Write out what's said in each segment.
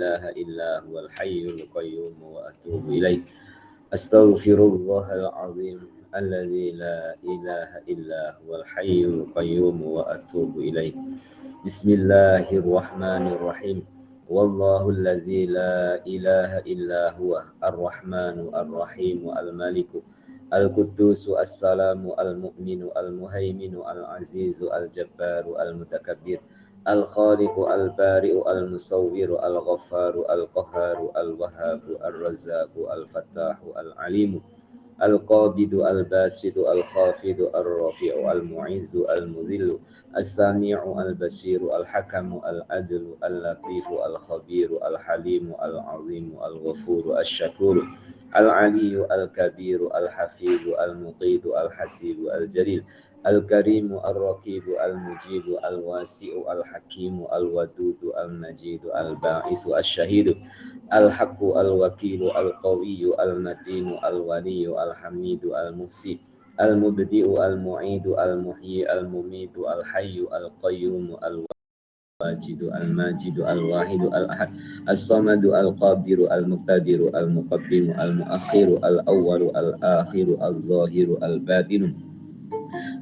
إله إلا هو الحي القيوم وأتوب إليه. أستغفر الله العظيم الذي لا إله إلا هو الحي القيوم وأتوب إليه. بسم الله الرحمن الرحيم. والله الذي لا إله إلا هو الرحمن الرحيم الملك القدوس السلام المؤمن المهيمن العزيز الجبار المتكبر الخالق البارئ المصور الغفار القهار الوهاب الرزاق الفتاح العليم القابض الباسط الخافض الرافع المعز المذل السميع البصير الحكم العدل اللطيف الخبير الحليم العظيم الغفور الشكور العلي الكبير الحفيظ المقيت الحسيب الجليل الكريم الرقيب المجيب الواسع الحكيم الودود المجيد الباعث الشهيد الحق الوكيل القوي المتين الولي الحميد المحسن المبدئ المعيد المحيي المميت الحي القيوم الواجد الماجد الواحد الأحد الصمد القادر المقتدر المقدم المؤخر الأول الآخر الظاهر الباطن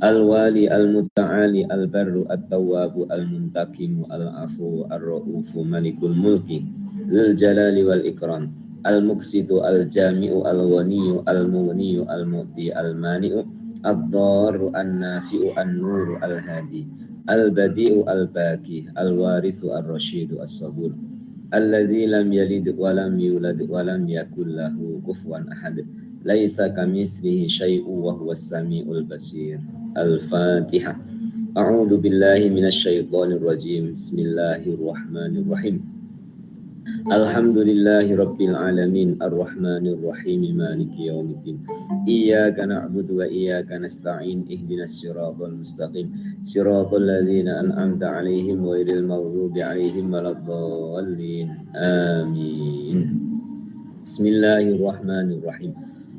الوالي المتعالي البر التواب المنتقم العفو الرؤوف ملك الملك ذو الجلال والإكرام المقسط الجامع الغني المغني المؤتي المانع الضار النافع النور الهادي البديع الباقي الوارث الرشيد الصبور الذي لم يلد ولم يولد ولم يكن له كفوا أحد ليس كمثله شيء وهو السميع البصير. الفاتحة. أعوذ بالله من الشيطان الرجيم. بسم الله الرحمن الرحيم. الحمد لله رب العالمين الرحمن الرحيم مالك يوم الدين إياك نعبد وإياك نستعين اهدنا الصراط المستقيم صراط الذين أنعمت عليهم غير المغضوب عليهم ولا الضالين آمين. بسم الله الرحمن الرحيم.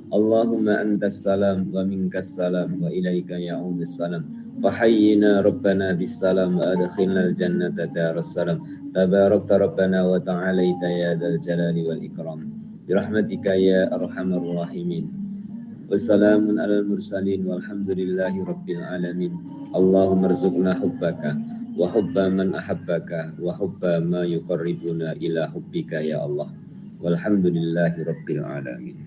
اللهم أنت السلام ومنك السلام وإليك يعود السلام فحينا ربنا بالسلام وأدخلنا الجنة دار السلام تباركت ربنا وتعاليت يا ذا الجلال والإكرام برحمتك يا أرحم الراحمين والسلام على المرسلين والحمد لله رب العالمين. اللهم ارزقنا حبك وحب من أحبك وحب ما يقربنا إلى حبك يا الله والحمد لله رب العالمين.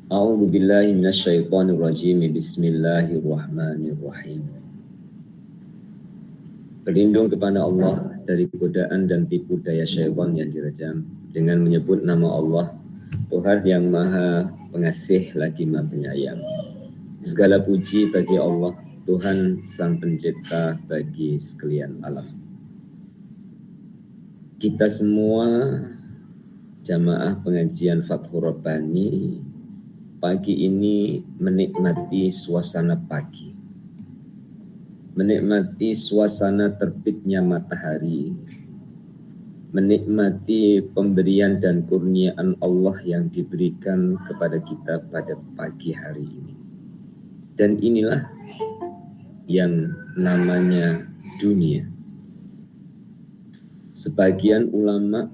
A'udzu billahi minasyaitonir rajim. Bismillahirrahmanirrahim. Berlindung kepada Allah dari godaan dan tipu daya syaitan yang dirajam dengan menyebut nama Allah, Tuhan yang Maha Pengasih lagi Maha Penyayang. Segala puji bagi Allah, Tuhan Sang Pencipta bagi sekalian alam. Kita semua jamaah pengajian Fathur Rabbani pagi ini menikmati suasana pagi, menikmati suasana terbitnya matahari, menikmati pemberian dan kurniaan Allah yang diberikan kepada kita pada pagi hari ini. Dan inilah yang namanya dunia. Sebagian ulama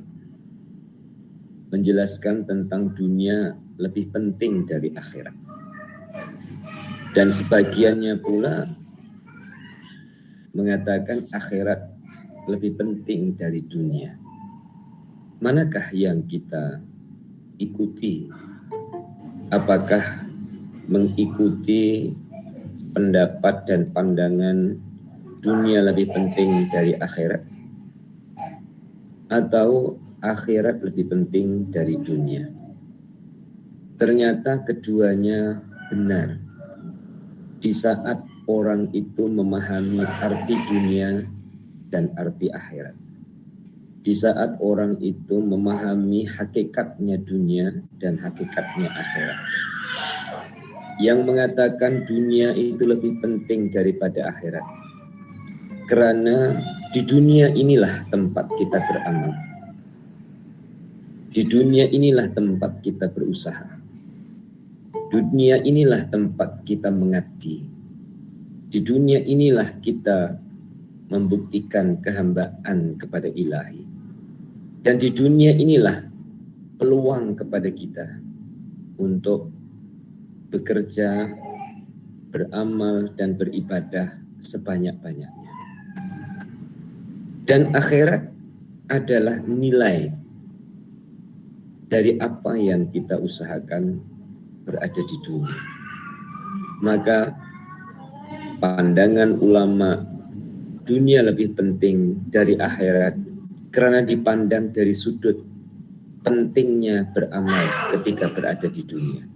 menjelaskan tentang dunia lebih penting dari akhirat. Dan sebagiannya pula mengatakan akhirat lebih penting dari dunia. Manakah yang kita ikuti? Apakah mengikuti pendapat dan pandangan dunia lebih penting dari akhirat? Atau akhirat lebih penting dari dunia? Ternyata keduanya benar. Di saat orang itu memahami arti dunia dan arti akhirat. Di saat orang itu memahami hakikatnya dunia dan hakikatnya akhirat. Yang mengatakan dunia itu lebih penting daripada akhirat. Karena di dunia inilah tempat kita beramal. Di dunia inilah tempat kita berusaha. Dunia inilah tempat kita mengabdi. Di dunia inilah kita membuktikan kehambaan kepada Ilahi. Dan di dunia inilah peluang kepada kita untuk bekerja, beramal, dan beribadah sebanyak-banyaknya. Dan akhirat adalah nilai dari apa yang kita usahakan berada di dunia. Maka pandangan ulama, dunia lebih penting dari akhirat karena dipandang dari sudut pentingnya beramal ketika berada di dunia,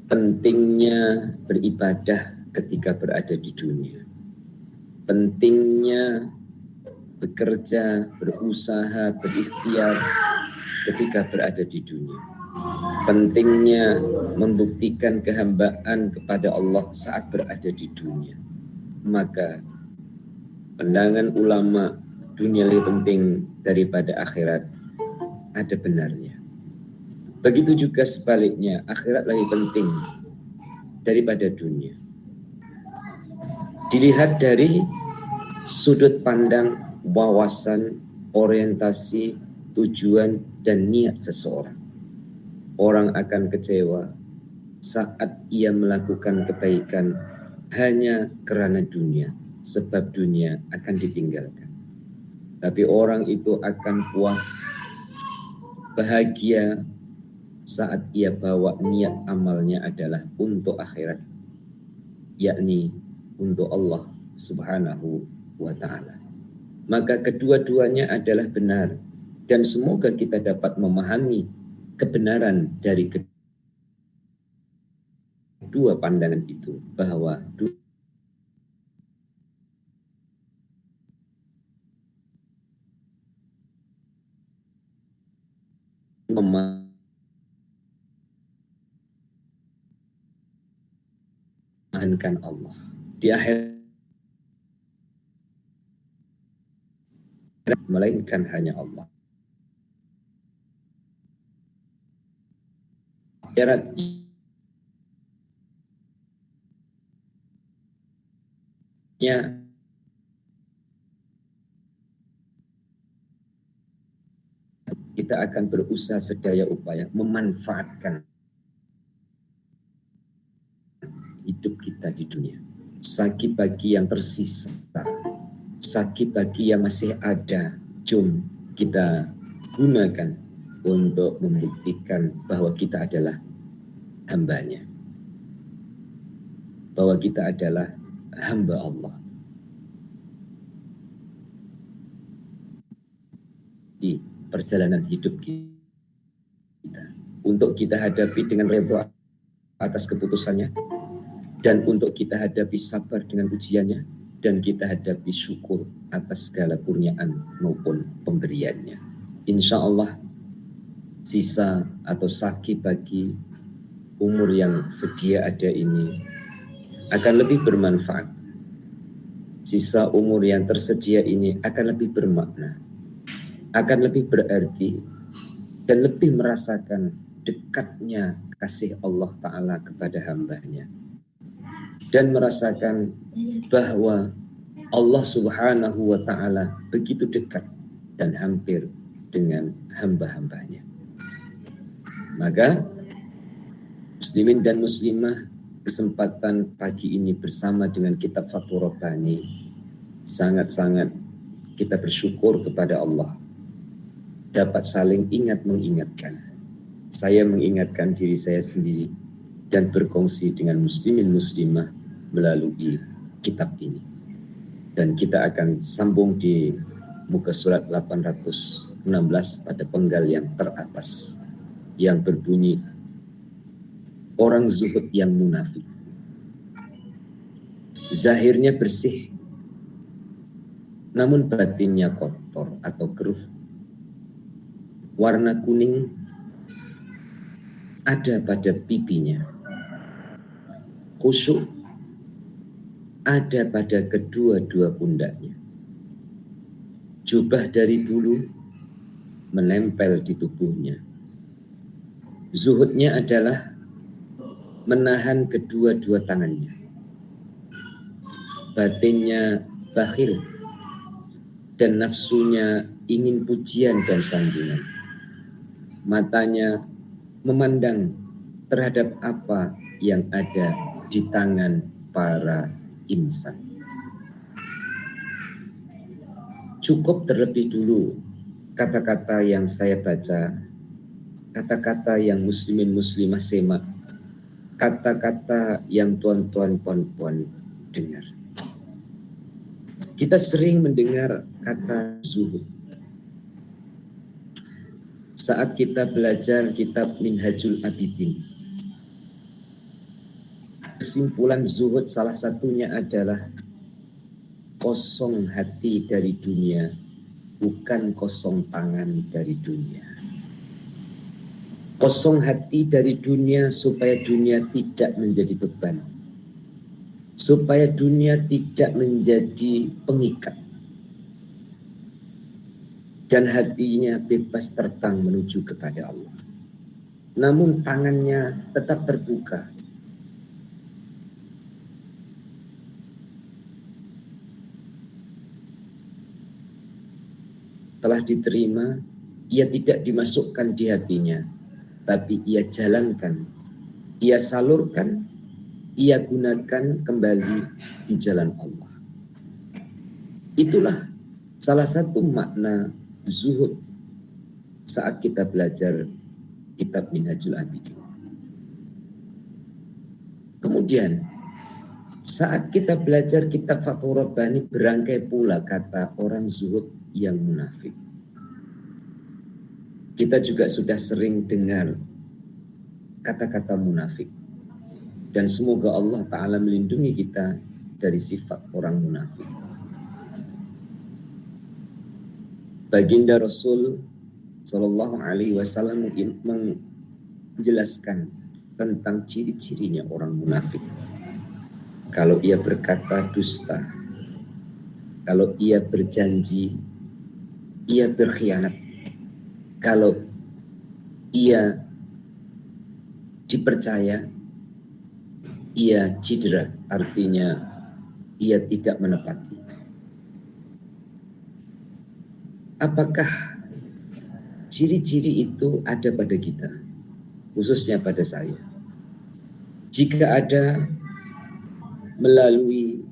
pentingnya beribadah ketika berada di dunia, pentingnya bekerja, berusaha, berikhtiar ketika berada di dunia, pentingnya membuktikan kehambaan kepada Allah saat berada di dunia. Maka pandangan ulama, dunia lebih penting daripada akhirat, ada benarnya. Begitu juga sebaliknya, akhirat lebih penting daripada dunia. Dilihat dari sudut pandang, wawasan, orientasi, tujuan, dan niat seseorang. Orang akan kecewa saat ia melakukan kebaikan hanya karena dunia, sebab dunia akan ditinggalkan. Tapi orang itu akan puas, bahagia saat ia bawa niat amalnya adalah untuk akhirat, yakni untuk Allah Subhanahu wa ta'ala. Maka kedua-duanya adalah benar, dan semoga kita dapat memahami kebenaran dari kedua pandangan itu, bahwa memahamkan Allah di akhirat, melainkan hanya Allah. Akhirat kita akan berusaha sedaya upaya memanfaatkan hidup kita di dunia. Sakit bagi yang tersisa, sakit bagi yang masih ada, jom kita gunakan untuk membuktikan bahwa kita adalah hambanya, bahwa kita adalah hamba Allah. Di perjalanan hidup kita, untuk kita hadapi dengan redha atas keputusannya, dan untuk kita hadapi sabar dengan ujiannya, dan kita hadapi syukur atas segala kurniaan maupun pemberiannya. Insya Allah sisa atau sakit bagi umur yang sedia ada ini akan lebih bermanfaat. Sisa umur yang tersedia ini akan lebih bermakna, akan lebih berarti, dan lebih merasakan dekatnya kasih Allah Ta'ala kepada hambanya, dan merasakan bahwa Allah Subhanahu wa Ta'ala begitu dekat dan hampir dengan hamba-hambanya. Maka muslimin dan muslimah, kesempatan pagi ini bersama dengan kitab Fathur Rabbani, sangat-sangat kita bersyukur kepada Allah dapat saling ingat mengingatkan. Saya mengingatkan diri saya sendiri dan berkongsi dengan muslimin muslimah melalui kitab ini. Dan kita akan sambung di muka surat 816 pada penggal yang teratas, yang berbunyi, orang zuhud yang munafik. Zahirnya bersih, namun batinnya kotor atau keruh. Warna kuning ada pada pipinya, khusyuk ada pada kedua-dua pundaknya. Jubah dari bulu menempel di tubuhnya. Zuhudnya adalah menahan kedua-dua tangannya. Batinnya bakhil dan nafsunya ingin pujian dan sanjungan. Matanya memandang terhadap apa yang ada di tangan para insan. Cukup terlebih dulu kata-kata yang saya baca, kata-kata yang muslimin muslimah semak, kata-kata yang tuan-tuan puan-puan dengar. Kita sering mendengar kata zuhud. Saat kita belajar kitab Minhajul Abidin, kesimpulan zuhud salah satunya adalah kosong hati dari dunia, bukan kosong tangan dari dunia. Kosong hati dari dunia supaya dunia tidak menjadi beban, supaya dunia tidak menjadi pengikat, dan hatinya bebas terbang menuju kepada Allah. Namun tangannya tetap terbuka. Telah diterima, ia tidak dimasukkan di hatinya, tapi ia jalankan, ia salurkan, ia gunakan kembali di jalan Allah. Itulah salah satu makna zuhud saat kita belajar kitab Minhajul Abidin. Kemudian saat kita belajar kitab Fathur Rabbani, berangkai pula kata orang zuhud yang munafik. Kita juga sudah sering dengar kata-kata munafik. Dan semoga Allah Ta'ala melindungi kita dari sifat orang munafik. Baginda Rasul Sallallahu Alaihi Wasallam menjelaskan tentang ciri-cirinya orang munafik. Kalau ia berkata dusta, kalau ia berjanji, ia berkhianat, kalau ia dipercaya, ia cedera, artinya ia tidak menepati. Apakah ciri-ciri itu ada pada kita, khususnya pada saya? Jika ada, melalui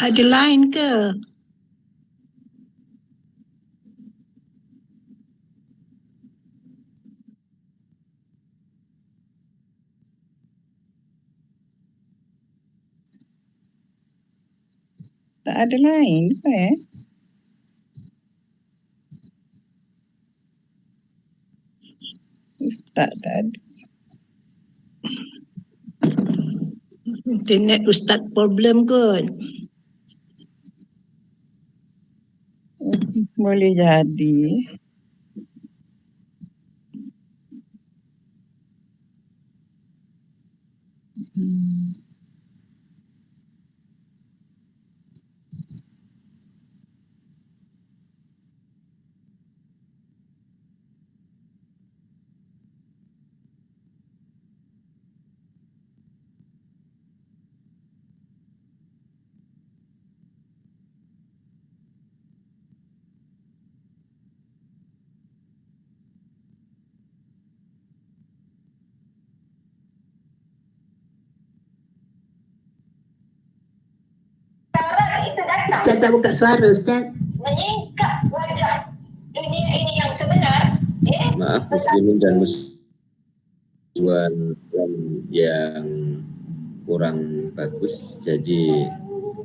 Ada lain ke? Tak ada lain ke? Ustaz tak ada. Internet Ustaz problem kot. Boleh jadi. Ustaz tak buka suara, Ustaz. Menyingkap wajah dunia ini yang sebenar. Maaf muslimin dan muslimat yang kurang bagus, jadi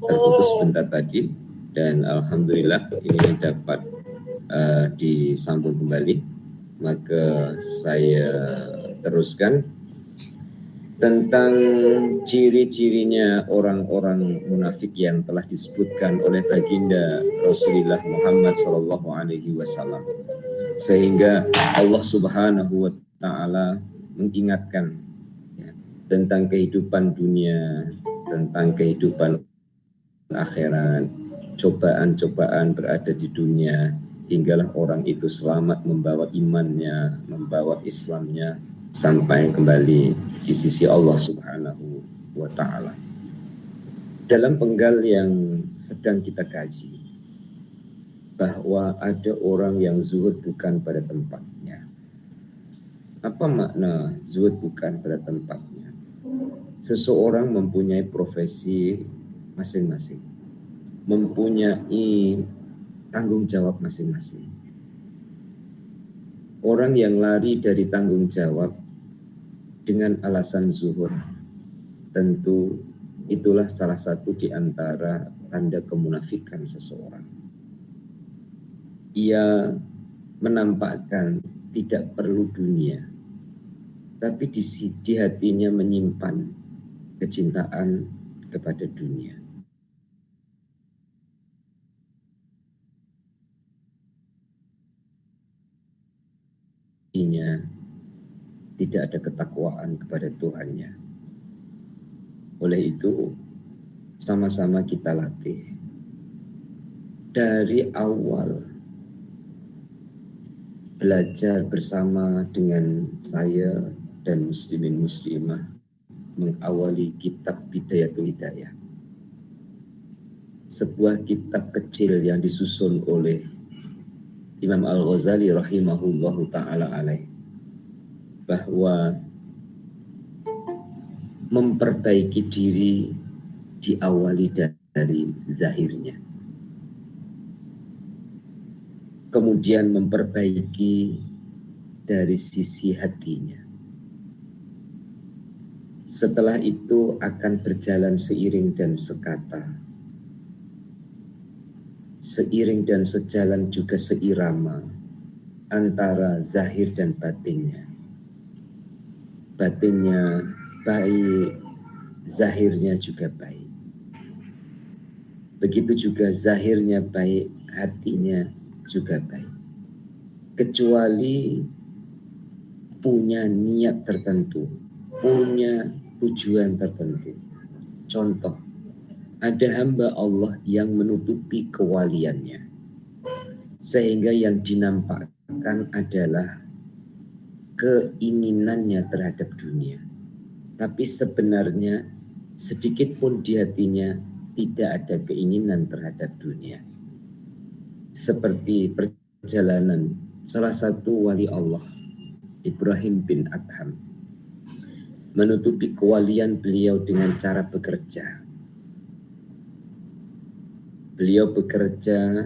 terputus sebentar tadi, dan alhamdulillah ini dapat disambung kembali. Maka saya teruskan tentang ciri-cirinya orang-orang munafik yang telah disebutkan oleh baginda Rasulullah Muhammad SAW, sehingga Allah Subhanahu wa Ta'ala mengingatkan ya, tentang kehidupan dunia, tentang kehidupan akhirat, cobaan-cobaan berada di dunia, hinggalah orang itu selamat membawa imannya, membawa Islamnya sampai kembali di sisi Allah Subhanahu wa Ta'ala. Dalam penggal yang sedang kita kaji, bahwa ada orang yang zuhud bukan pada tempatnya. Apa makna zuhud bukan pada tempatnya? Seseorang mempunyai profesi masing-masing, mempunyai tanggung jawab masing-masing. Orang yang lari dari tanggung jawab dengan alasan zuhud, tentu itulah salah satu di antara tanda kemunafikan seseorang. Ia menampakkan tidak perlu dunia, tapi di hatinya menyimpan kecintaan kepada dunia. Tidak ada ketakwaan kepada Tuhannya. Oleh itu, sama-sama kita latih dari awal, belajar bersama dengan saya dan muslimin muslimah mengawali kitab Bidayatul Hidayah, sebuah kitab kecil yang disusun oleh Imam Al-Ghazali rahimahullahu ta'ala alaih, bahwa memperbaiki diri diawali dari zahirnya, kemudian memperbaiki dari sisi hatinya. Setelah itu akan berjalan seiring dan sekata, seiring dan sejalan juga seirama antara zahir dan batinnya. Batinnya baik, zahirnya juga baik. Begitu juga zahirnya baik, hatinya juga baik. Kecuali punya niat tertentu, punya tujuan tertentu. Contoh, ada hamba Allah yang menutupi kewaliannya, sehingga yang dinampakkan adalah keinginannya terhadap dunia, tapi sebenarnya sedikit pun di hatinya tidak ada keinginan terhadap dunia. Seperti perjalanan salah satu wali Allah, Ibrahim bin Adham, menutupi kewalian beliau dengan cara bekerja. Beliau bekerja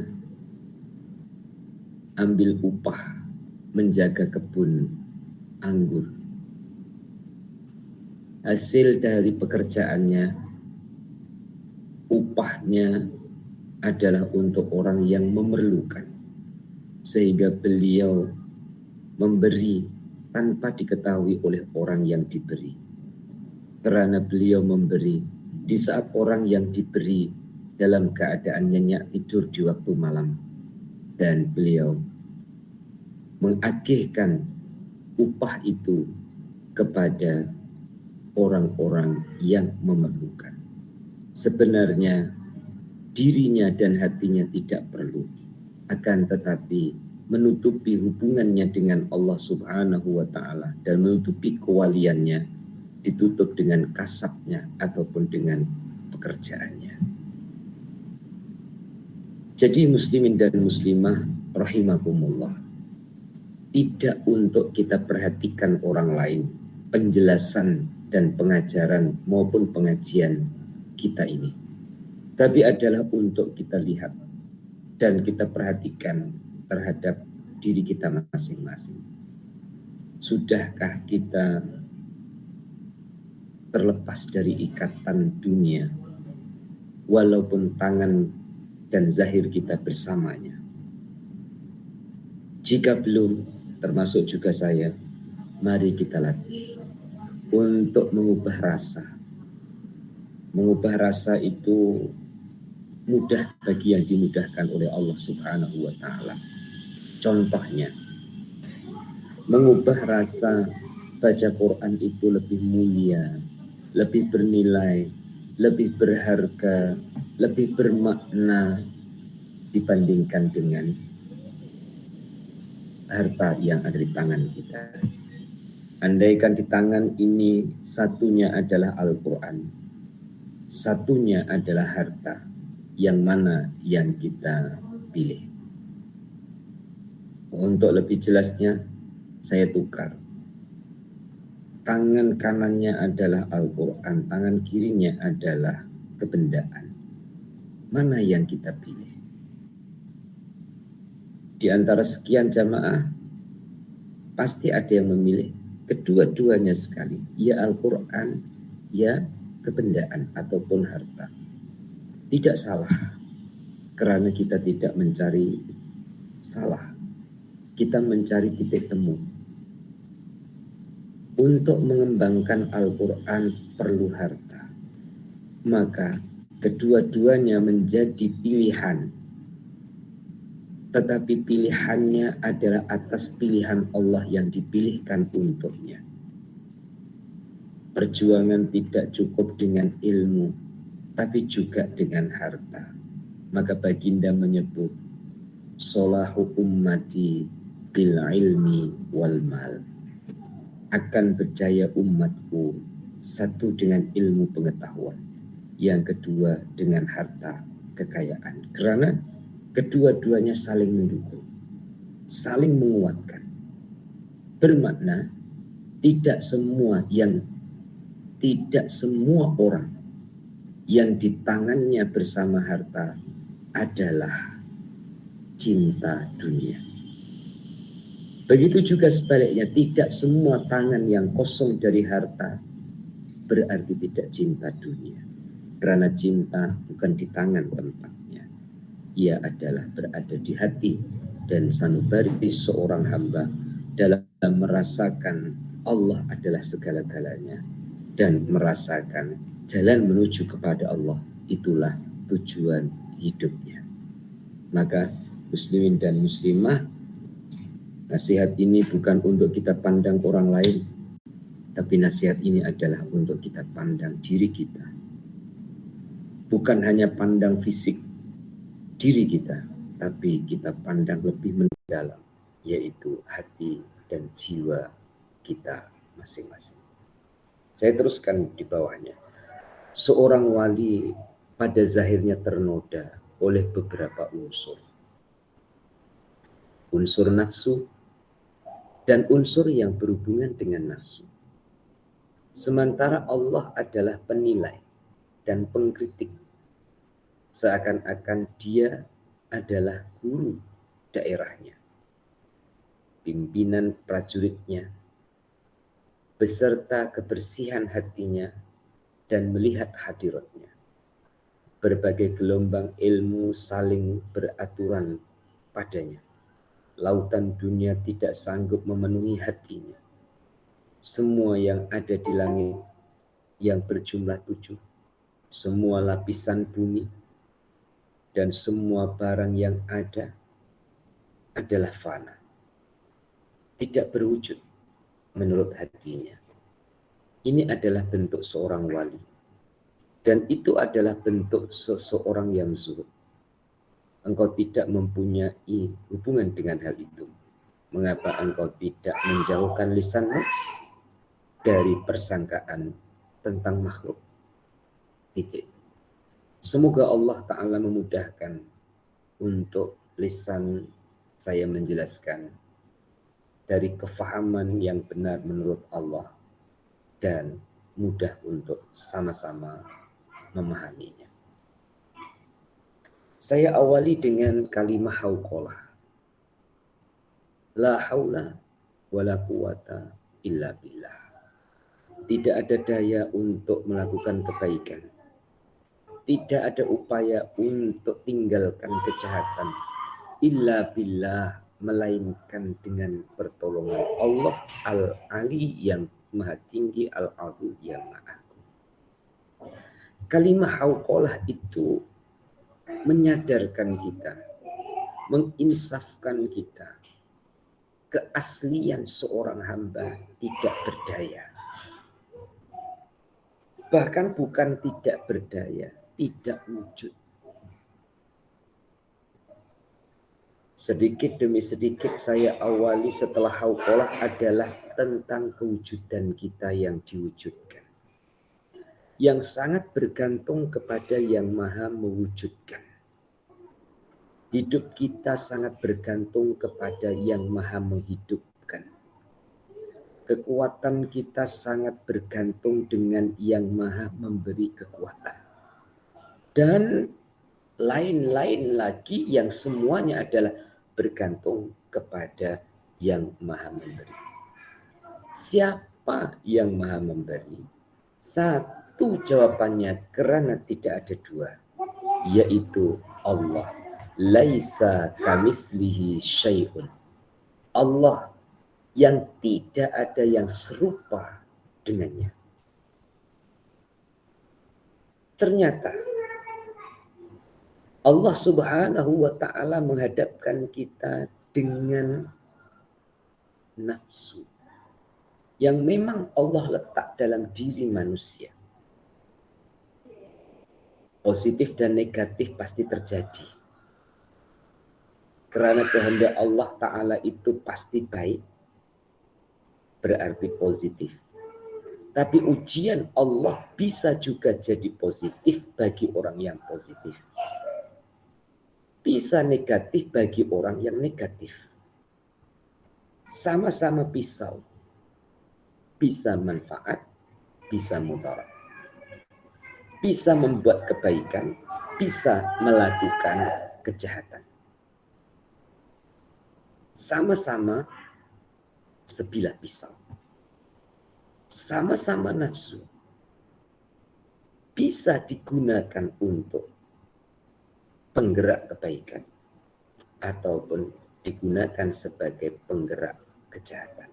ambil upah menjaga kebun anggur. Hasil dari pekerjaannya, upahnya adalah untuk orang yang memerlukan, sehingga beliau memberi tanpa diketahui oleh orang yang diberi. Karena beliau memberi di saat orang yang diberi dalam keadaan nyenyak tidur di waktu malam, dan beliau mengagihkan upah itu kepada orang-orang yang memerlukan. Sebenarnya dirinya dan hatinya tidak perlu, akan tetapi menutupi hubungannya dengan Allah Subhanahu wa Ta'ala dan menutupi kewaliannya ditutup dengan kasabnya ataupun dengan pekerjaannya. Jadi muslimin dan muslimah rahimakumullah, tidak untuk kita perhatikan orang lain, penjelasan dan pengajaran maupun pengajian kita ini, tapi adalah untuk kita lihat dan kita perhatikan terhadap diri kita masing-masing. Sudahkah kita terlepas dari ikatan dunia, walaupun tangan dan zahir kita bersamanya? Jika belum, termasuk juga saya, mari kita latih untuk mengubah rasa. Mengubah rasa itu mudah bagi yang dimudahkan oleh Allah Subhanahu wa Ta'ala. Contohnya, mengubah rasa baca Quran itu lebih mulia, lebih bernilai, lebih berharga, lebih bermakna dibandingkan dengan harta yang ada di tangan kita. Andaikan di tangan ini satunya adalah Al-Quran, satunya adalah harta, yang mana yang kita pilih? Untuk lebih jelasnya, saya tukar. Tangan kanannya adalah Al-Quran, tangan kirinya adalah kebendaan. Mana yang kita pilih? Di antara sekian jamaah, pasti ada yang memilih kedua-duanya sekali. Ya Al-Quran, ya kebendaan ataupun harta. Tidak salah, karena kita tidak mencari salah. Kita mencari titik temu. Untuk mengembangkan Al-Quran perlu harta. Maka kedua-duanya menjadi pilihan. Tetapi pilihannya adalah atas pilihan Allah yang dipilihkan untuknya. Perjuangan tidak cukup dengan ilmu, tapi juga dengan harta. Maka baginda menyebut, solahu ummati bil ilmi wal mal. Akan berjaya umatku, satu dengan ilmu pengetahuan, yang kedua dengan harta kekayaan. Karena kedua-duanya saling mendukung, saling menguatkan. Bermakna tidak semua orang yang di tangannya bersama harta adalah cinta dunia. Begitu juga sebaliknya, tidak semua tangan yang kosong dari harta berarti tidak cinta dunia. Karena cinta bukan di tangan tempatnya, ia adalah berada di hati dan sanubari seorang hamba dalam merasakan Allah adalah segala-galanya dan merasakan jalan menuju kepada Allah itulah tujuan hidupnya. Maka muslimin dan muslimah, nasihat ini bukan untuk kita pandang orang lain, tapi nasihat ini adalah untuk kita pandang diri kita. Bukan hanya pandang fisik diri kita, tapi kita pandang lebih mendalam, yaitu hati dan jiwa kita masing-masing. Saya teruskan di bawahnya. Seorang wali pada zahirnya ternoda oleh beberapa unsur. Unsur nafsu dan unsur yang berhubungan dengan nafsu. Sementara Allah adalah penilai dan pengkritik. seakan-akan dia adalah guru daerahnya, pimpinan prajuritnya, beserta kebersihan hatinya dan melihat hadiratnya. Berbagai gelombang ilmu saling beraturan padanya. Lautan dunia tidak sanggup memenuhi hatinya. Semua yang ada di langit yang berjumlah 7, semua lapisan bumi, dan semua barang yang ada adalah fana. Tidak berwujud menurut hatinya. Ini adalah bentuk seorang wali. Dan itu adalah bentuk seseorang yang zuhud. Engkau tidak mempunyai hubungan dengan hal itu. Mengapa engkau tidak menjauhkan lisanmu dari persangkaan tentang makhluk? Titik. Semoga Allah Ta'ala memudahkan untuk lisan saya menjelaskan dari kefahaman yang benar menurut Allah dan mudah untuk sama-sama memahaminya. Saya awali dengan kalimat hauqalah. La haula wala quwata illa billah. Tidak ada daya untuk melakukan kebaikan. Tidak ada upaya untuk tinggalkan kejahatan. Illa billah, melainkan dengan pertolongan Allah Al-Ali yang maha tinggi, Al-Azim yang maha agung. Kalimat hauqalah itu menyadarkan kita, menginsafkan kita, keaslian seorang hamba tidak berdaya. Bahkan bukan tidak berdaya, tidak wujud. Sedikit demi sedikit saya awali setelah hauqalah adalah tentang kewujudan kita yang diwujudkan, yang sangat bergantung kepada yang maha mewujudkan. Hidup kita sangat bergantung kepada yang maha menghidupkan. Kekuatan kita sangat bergantung dengan yang maha memberi kekuatan. Dan lain-lain lagi yang semuanya adalah bergantung kepada yang maha memberi. Siapa yang maha memberi? Satu jawabannya karena tidak ada dua, yaitu Allah. Laisa kamislihi syai'un. Allah yang tidak ada yang serupa dengannya. Ternyata Allah Subhanahu wa ta'ala menghadapkan kita dengan nafsu yang memang Allah letak dalam diri manusia. Positif dan negatif pasti terjadi. Karena kehendak Allah Ta'ala itu pasti baik, berarti positif. Tapi ujian Allah bisa juga jadi positif bagi orang yang positif. Bisa negatif bagi orang yang negatif. Sama-sama pisau. Bisa manfaat, bisa mudarat. Bisa membuat kebaikan, bisa melakukan kejahatan. Sama-sama sebilah pisau. Sama-sama nafsu. Bisa digunakan untuk penggerak kebaikan ataupun digunakan sebagai penggerak kejahatan.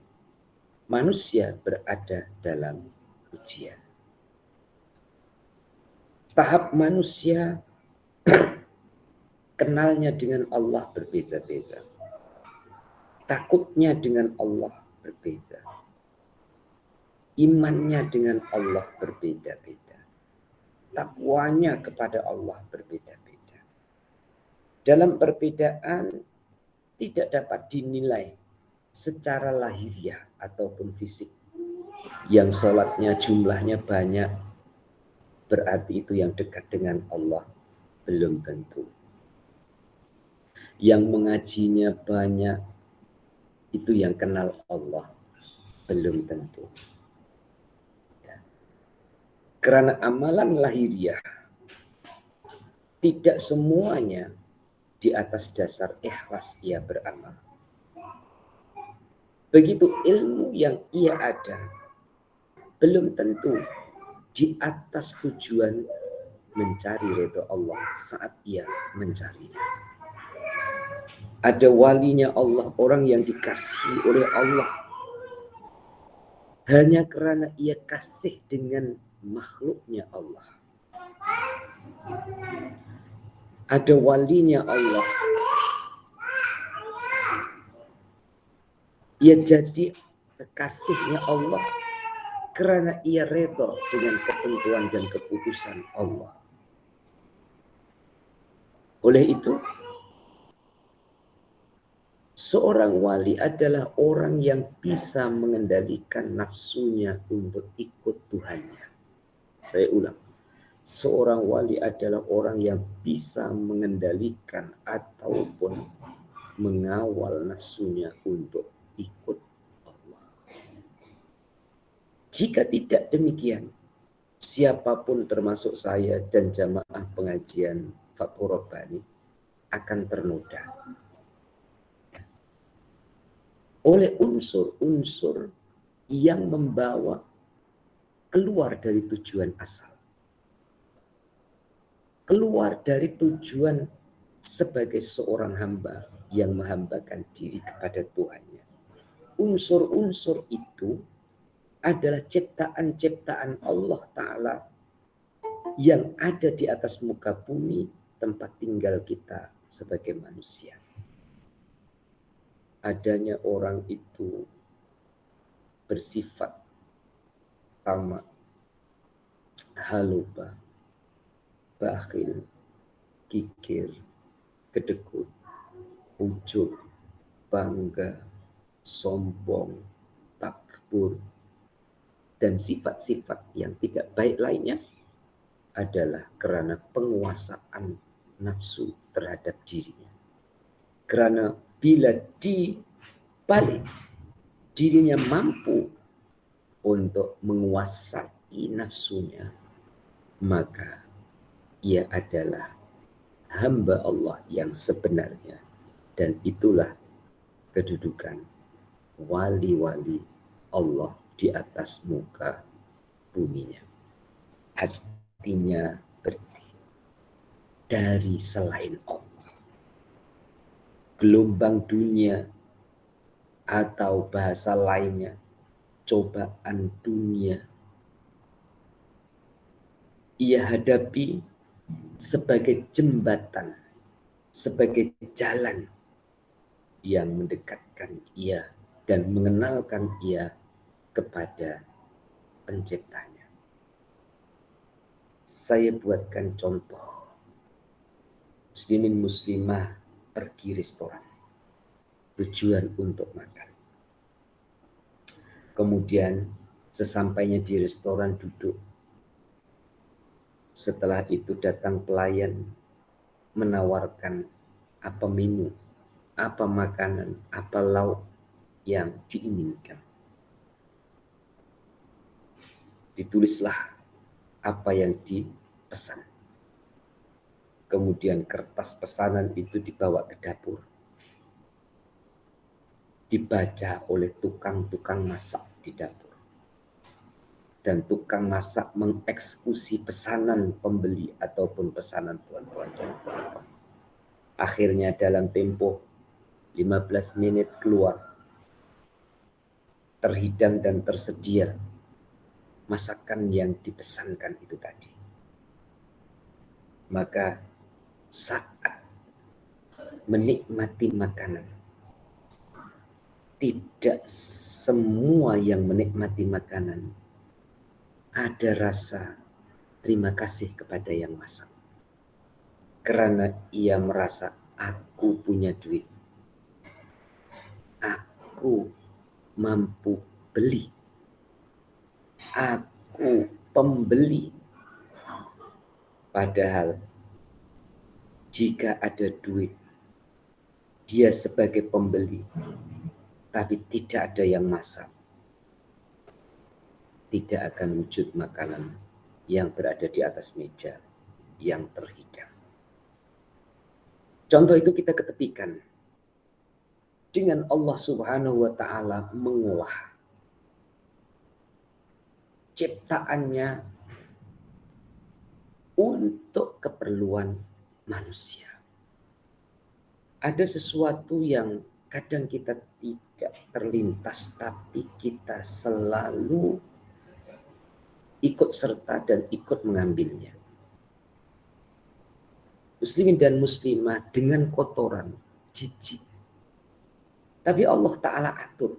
Manusia berada dalam ujian. Tahap manusia kenalnya dengan Allah berbeda-beda. Takutnya dengan Allah berbeda. Imannya dengan Allah berbeda-beda. Takwanya kepada Allah berbeda-beda. Dalam perbedaan tidak dapat dinilai secara lahiriah ataupun fisik. Yang sholatnya jumlahnya banyak, berarti itu yang dekat dengan Allah. Belum tentu. Yang mengajinya banyak, itu yang kenal Allah. Belum tentu. Ya. Karena amalan lahiriah Tidak semuanya di atas dasar ikhlas ia beramal. Begitu ilmu yang ia ada, belum tentu di atas tujuan mencari ridho Allah saat ia mencarinya. Ada walinya Allah, orang yang dikasihi oleh Allah, hanya karena ia kasih dengan makhluknya Allah. Ada walinya Allah, ia jadi kekasihnya Allah karena ia redha dengan ketentuan dan keputusan Allah. Oleh itu, seorang wali adalah orang yang bisa mengendalikan nafsunya untuk ikut Tuhannya. Saya ulang. Seorang wali adalah orang yang bisa mengendalikan ataupun mengawal nafsunya untuk ikut Allah. Jika tidak demikian, siapapun termasuk saya dan jamaah pengajian Fathur Rabbani akan ternoda oleh unsur-unsur yang membawa keluar dari tujuan asal. Keluar dari tujuan sebagai seorang hamba yang menghambakan diri kepada Tuhannya. Unsur-unsur itu adalah ciptaan-ciptaan Allah Ta'ala yang ada di atas muka bumi tempat tinggal kita sebagai manusia. Adanya orang itu bersifat tamak, haluba, bakhil, kikir, kedekut, ujub, bangga, sombong, takbur, dan sifat-sifat yang tidak baik lainnya adalah karena penguasaan nafsu terhadap dirinya. Karena bila dibalik dirinya mampu untuk menguasai nafsunya, maka ia adalah hamba Allah yang sebenarnya. Dan itulah kedudukan wali-wali Allah di atas muka buminya. Hatinya bersih dari selain Allah. Gelombang dunia atau bahasa lainnya, cobaan dunia, ia hadapi sebagai jembatan, sebagai jalan yang mendekatkan ia dan mengenalkan ia kepada penciptanya. Saya buatkan contoh. Muslimin muslimah pergi restoran, tujuan untuk makan. Kemudian sesampainya di restoran duduk. Setelah itu datang pelayan menawarkan apa menu, apa makanan, apa lauk yang diinginkan. Ditulislah apa yang dipesan. Kemudian kertas pesanan itu dibawa ke dapur. Dibaca oleh tukang-tukang masak di dapur. Dan tukang masak mengeksekusi pesanan pembeli ataupun pesanan tuan-tuan dan puan-puan. Akhirnya dalam tempo 15 menit keluar, terhidang dan tersedia masakan yang dipesankan itu tadi. Maka saat menikmati makanan, tidak semua yang menikmati makanan ada rasa terima kasih kepada yang masak. Karena ia merasa aku punya duit. Aku mampu beli. Aku pembeli. Padahal jika ada duit, dia sebagai pembeli, tapi tidak ada yang masak, tidak akan wujud makanan yang berada di atas meja yang terhidang. Contoh itu kita ketepikan dengan Allah Subhanahu wa Ta'ala mengolah ciptaannya untuk keperluan manusia. Ada sesuatu yang kadang kita tidak terlintas, tapi kita selalu ikut serta dan ikut mengambilnya. Muslimin dan muslimah dengan kotoran, jijik. Tapi Allah Ta'ala atur.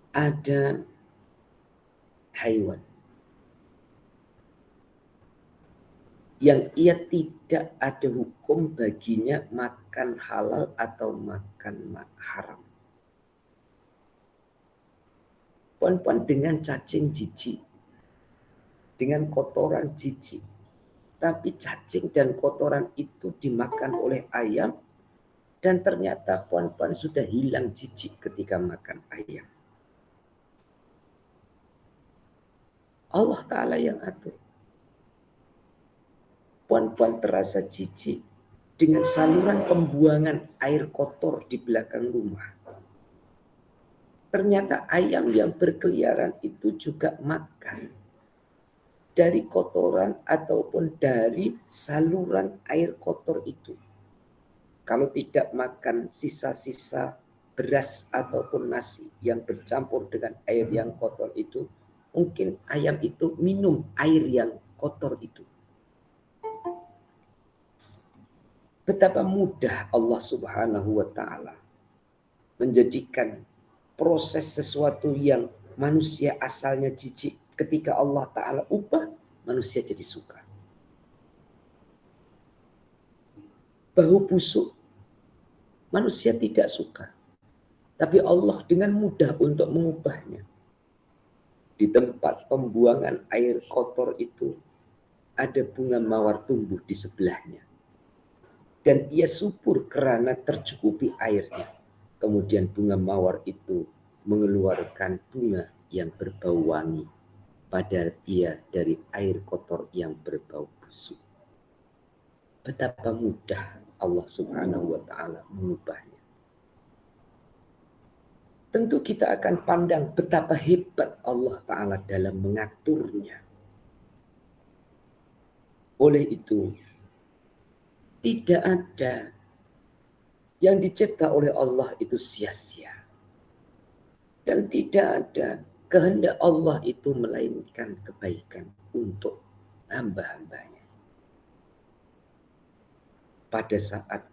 Ada haiwan yang ia tidak ada hukum baginya makan halal atau makan haram. Puan-puan dengan cacing jijik, dengan kotoran jijik. Tapi cacing dan kotoran itu dimakan oleh ayam, dan ternyata puan-puan sudah hilang jijik ketika makan ayam. Allah Ta'ala yang atur. Puan-puan terasa jijik dengan saluran pembuangan air kotor di belakang rumah. Ternyata ayam yang berkeliaran itu juga makan dari kotoran ataupun dari saluran air kotor itu. Kalau tidak makan sisa-sisa beras ataupun nasi yang bercampur dengan air yang kotor itu, mungkin ayam itu minum air yang kotor itu. Betapa mudah Allah Subhanahu wa Ta'ala menjadikan proses sesuatu yang manusia asalnya jijik, ketika Allah Ta'ala ubah, manusia jadi suka. Bau busuk, manusia tidak suka. Tapi Allah dengan mudah untuk mengubahnya. Di tempat pembuangan air kotor itu, ada bunga mawar tumbuh di sebelahnya. Dan ia subur karena tercukupi airnya. Kemudian bunga mawar itu mengeluarkan bunga yang berbau wangi. Padahal ia dari air kotor yang berbau busuk. Betapa mudah Allah Subhanahu wa Ta'ala mengubahnya. Tentu kita akan pandang betapa hebat Allah Ta'ala dalam mengaturnya. Oleh itu, tidak ada yang dicipta oleh Allah itu sia-sia. Dan tidak ada kehendak Allah itu melainkan kebaikan untuk hamba-hambanya. Pada saat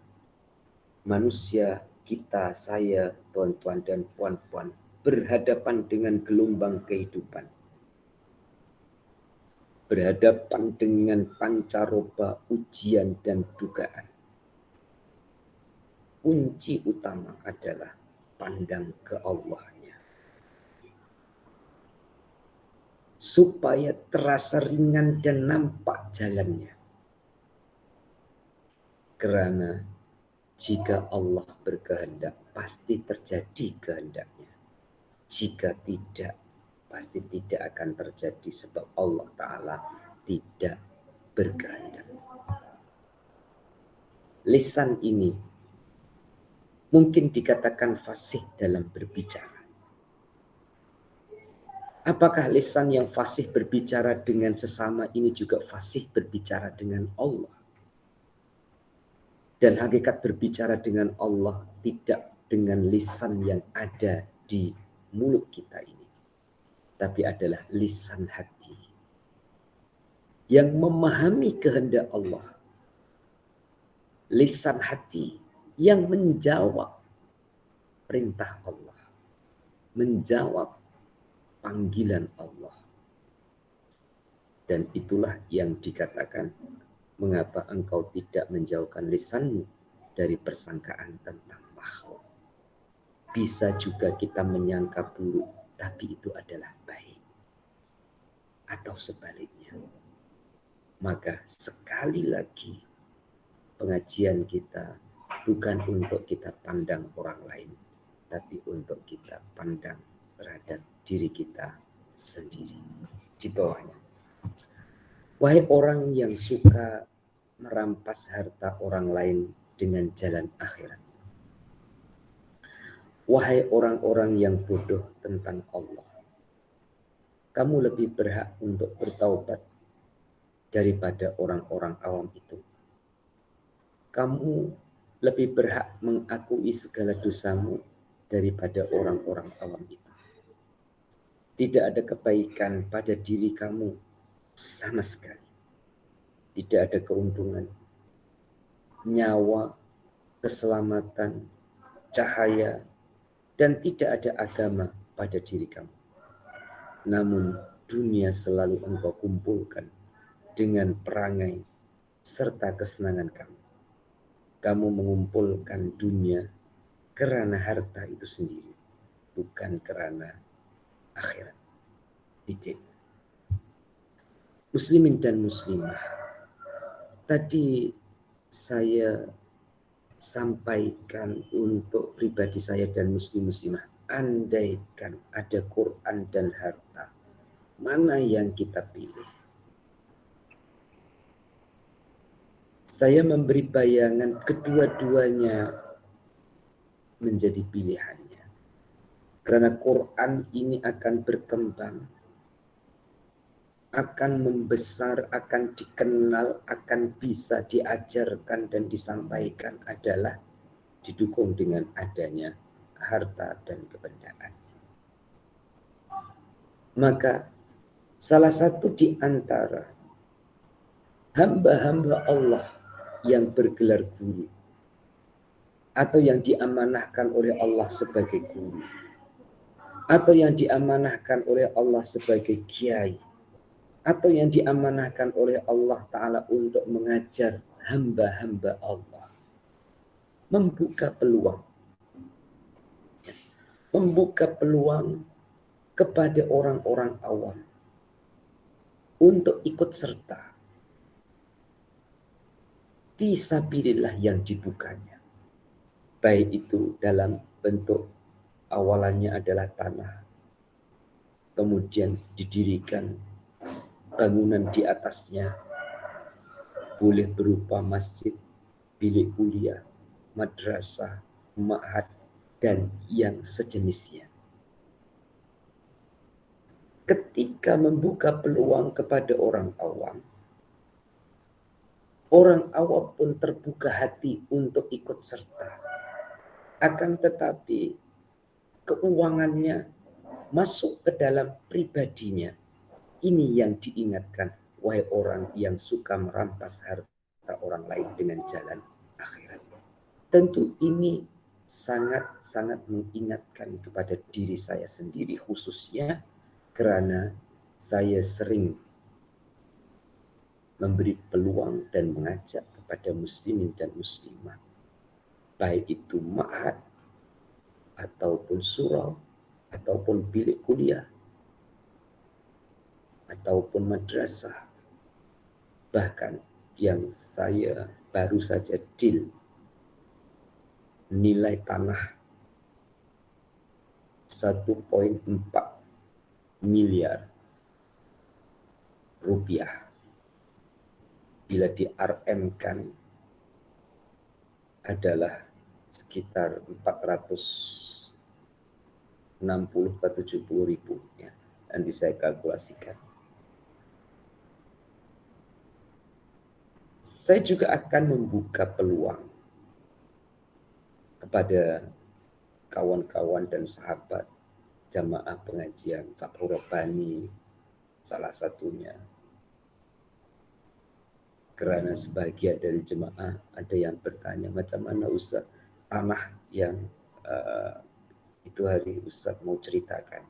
manusia, kita, saya, tuan-tuan dan puan-puan berhadapan dengan gelombang kehidupan, berhadapan dengan pancaroba ujian dan dugaan, kunci utama adalah pandang ke Allahnya. Supaya terasa ringan dan nampak jalannya. Karena jika Allah berkehendak, pasti terjadi kehendaknya. Jika tidak, pasti tidak akan terjadi, sebab Allah Ta'ala tidak berkehendak. Lisan ini mungkin dikatakan fasih dalam berbicara. Apakah lisan yang fasih berbicara dengan sesama ini juga fasih berbicara dengan Allah? Dan hakikat berbicara dengan Allah tidak dengan lisan yang ada di mulut kita ini, tapi adalah lisan hati yang memahami kehendak Allah. Lisan hati yang menjawab perintah Allah, menjawab panggilan Allah. Dan itulah yang dikatakan, mengapa engkau tidak menjauhkan lisanmu dari persangkaan tentang makhluk. Bisa juga kita menyangka buruk, tapi itu adalah baik. Atau sebaliknya. Maka sekali lagi, pengajian kita bukan untuk kita pandang orang lain, tapi untuk kita pandang terhadap diri kita sendiri. Di bawahnya, wahai orang yang suka merampas harta orang lain dengan jalan akhirat. Wahai orang-orang yang bodoh tentang Allah, kamu lebih berhak untuk bertaubat daripada orang-orang awam itu. Kamu lebih berhak mengakui segala dosamu daripada orang-orang awam itu. Tidak ada kebaikan pada diri kamu sama sekali. Tidak ada keuntungan, nyawa, keselamatan, cahaya, dan tidak ada agama pada diri kamu. Namun dunia selalu engkau kumpulkan dengan perangai serta kesenangan kamu. Kamu mengumpulkan dunia karena harta itu sendiri, bukan karena akhirat. Titik. Muslimin dan muslimah, tadi saya sampaikan untuk pribadi saya dan muslim-muslimah, andaikan ada Quran dan harta, mana yang kita pilih? Saya memberi bayangan kedua-duanya menjadi pilihannya. Karena Quran ini akan berkembang, akan membesar, akan dikenal, akan bisa diajarkan dan disampaikan adalah didukung dengan adanya harta dan kebendaan. Maka salah satu di antara hamba-hamba Allah yang bergelar guru atau yang diamanahkan oleh Allah sebagai guru atau yang diamanahkan oleh Allah sebagai kiai atau yang diamanahkan oleh Allah Ta'ala untuk mengajar hamba-hamba Allah, membuka peluang kepada orang-orang awam untuk ikut serta fisabilillah yang dibukanya, baik itu dalam bentuk awalannya adalah tanah, kemudian didirikan bangunan di atasnya, boleh berupa masjid, bilik kuliah, madrasah, ma'had, dan yang sejenisnya. Ketika membuka peluang kepada orang awam pun terbuka hati untuk ikut serta. Akan tetapi keuangannya masuk ke dalam pribadinya. Ini yang diingatkan, wahai orang yang suka merampas harta orang lain dengan jalan akhirat. Tentu ini sangat-sangat mengingatkan kepada diri saya sendiri khususnya, karena saya sering memberi peluang dan mengajak kepada muslimin dan muslimat, baik itu ma'had, ataupun surau, ataupun bilik kuliah, ataupun madrasah. Bahkan yang saya baru saja deal, nilai tanah 1,4 miliar rupiah. Bila di-RM-kan adalah sekitar 460 ke 70 ribu ya. Nanti saya kalkulasikan. Saya juga akan membuka peluang kepada kawan-kawan dan sahabat jamaah pengajian Fathur Rabbani salah satunya. Karena sebagian dari jemaah ada yang bertanya, macam mana Ustaz tanah yang itu hari Ustaz mau ceritakan.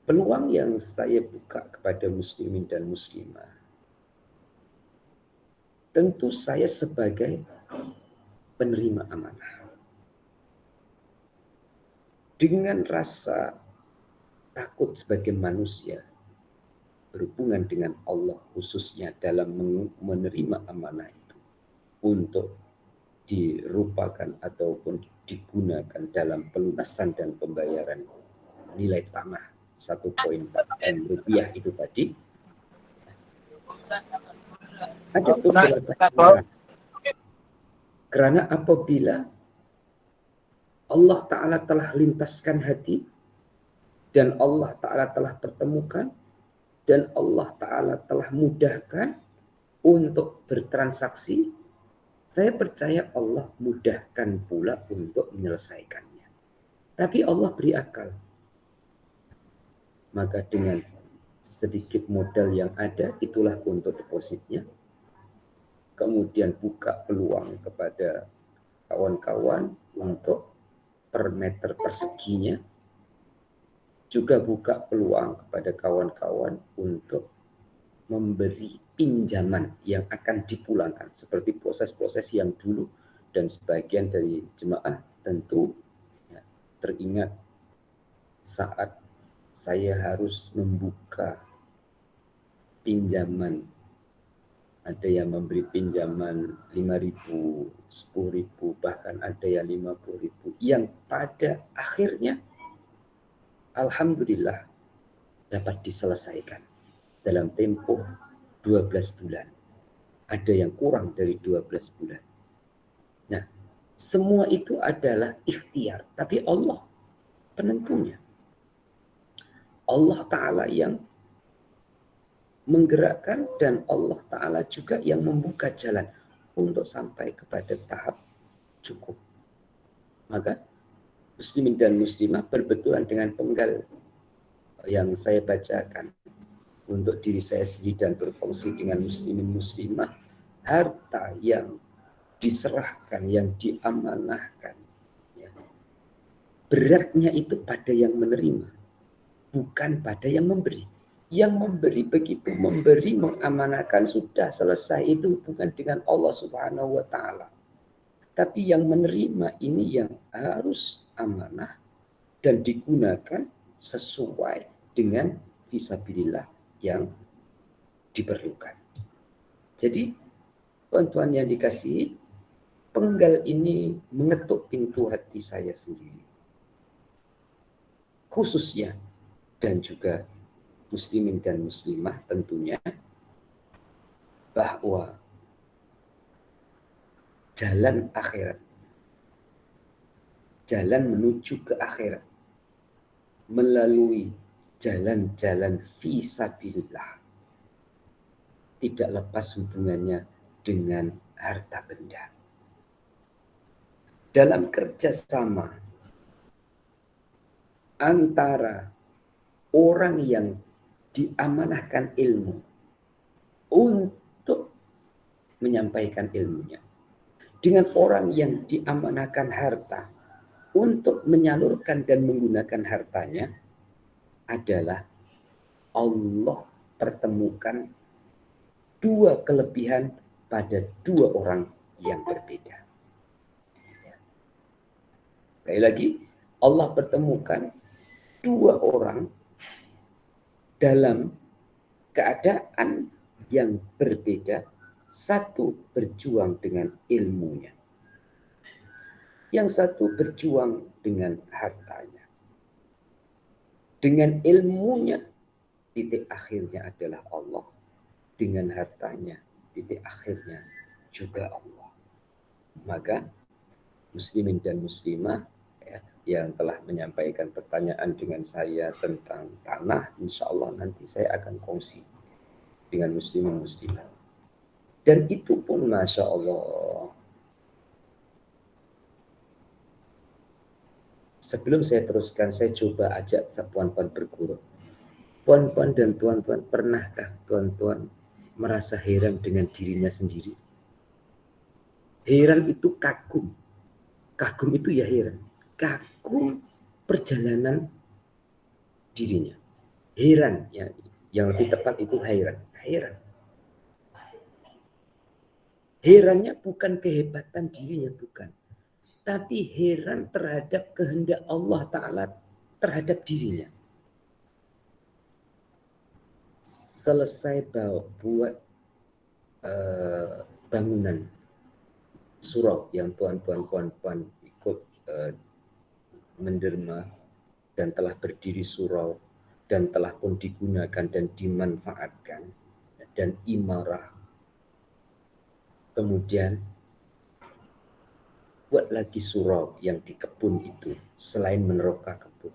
Peluang yang saya buka kepada muslimin dan muslimah, tentu saya sebagai penerima amanah, dengan rasa takut sebagai manusia berhubungan dengan Allah, khususnya dalam menerima amanah itu untuk dirupakan ataupun digunakan dalam pelunasan dan pembayaran nilai tanah 1,4 M rupiah itu tadi. Ada beberapa cara. Karena apabila Allah Ta'ala telah lintaskan hati, dan Allah Ta'ala telah pertemukan, dan Allah Ta'ala telah mudahkan untuk bertransaksi, saya percaya Allah mudahkan pula untuk menyelesaikannya. Tapi Allah beri akal. Maka dengan sedikit modal yang ada, itulah untuk depositnya. Kemudian buka peluang kepada kawan-kawan untuk per meter perseginya. Juga buka peluang kepada kawan-kawan untuk memberi pinjaman yang akan dipulangkan. Seperti proses-proses yang dulu, dan sebagian dari jemaah tentu ya, teringat saat saya harus membuka pinjaman. Ada yang memberi pinjaman 5.000, 10.000, bahkan ada yang 50.000. Yang pada akhirnya, alhamdulillah, dapat diselesaikan dalam tempo 12 bulan. Ada yang kurang dari 12 bulan. Nah, semua itu adalah ikhtiar. Tapi Allah penentunya. Allah Ta'ala yang menggerakkan, dan Allah Ta'ala juga yang membuka jalan untuk sampai kepada tahap cukup. Maka muslimin dan muslimah berbetulan dengan penggal yang saya bacakan untuk diri saya sendiri dan berfungsi dengan muslimin muslimah, harta yang diserahkan, yang diamanahkan, ya, beratnya itu pada yang menerima, bukan pada yang memberi. Yang memberi, begitu memberi, mengamanahkan, sudah selesai, itu hubungan dengan Allah Subhanahu wa Ta'ala. Tapi yang menerima ini yang harus amanah dan digunakan sesuai dengan fisabilillah yang diperlukan. Jadi tuan-tuan yang dikasihi, penggal ini mengetuk pintu hati saya sendiri, khususnya, dan juga muslimin dan muslimah tentunya, bahwa jalan akhirat, jalan menuju ke akhirat, melalui jalan-jalan fisabilillah, tidak lepas hubungannya dengan harta benda. Dalam kerjasama antara orang yang diamanahkan ilmu untuk menyampaikan ilmunya, dengan orang yang diamanahkan harta untuk menyalurkan dan menggunakan hartanya, adalah Allah pertemukan dua kelebihan pada dua orang yang berbeda. Sekali lagi, Allah pertemukan dua orang dalam keadaan yang berbeda. Satu berjuang dengan ilmunya, yang satu berjuang dengan hartanya. Dengan ilmunya, titik akhirnya adalah Allah. Dengan hartanya, titik akhirnya juga Allah. Maka muslimin dan muslimah ya, yang telah menyampaikan pertanyaan dengan saya tentang tanah, insya Allah nanti saya akan kongsi dengan muslimin muslimah. Dan itu pun Masya Allah, sebelum saya teruskan, saya coba ajak puan-puan berguru. Puan-puan dan tuan-tuan, pernahkah tuan-tuan merasa heran dengan dirinya sendiri? Heran itu kagum. Kagum itu ya heran. Kagum perjalanan dirinya. Heran, ya, yang lebih tepat itu heran. Heran. Herannya bukan kehebatan dirinya, bukan. Tapi heran terhadap kehendak Allah Ta'ala terhadap dirinya. Selesai buat bangunan surau yang tuan-tuan puan-puan ikut menderma dan telah berdiri surau dan telah pun digunakan dan dimanfaatkan dan imarah. Kemudian buat lagi surau yang di kebun itu selain meneroka kebun.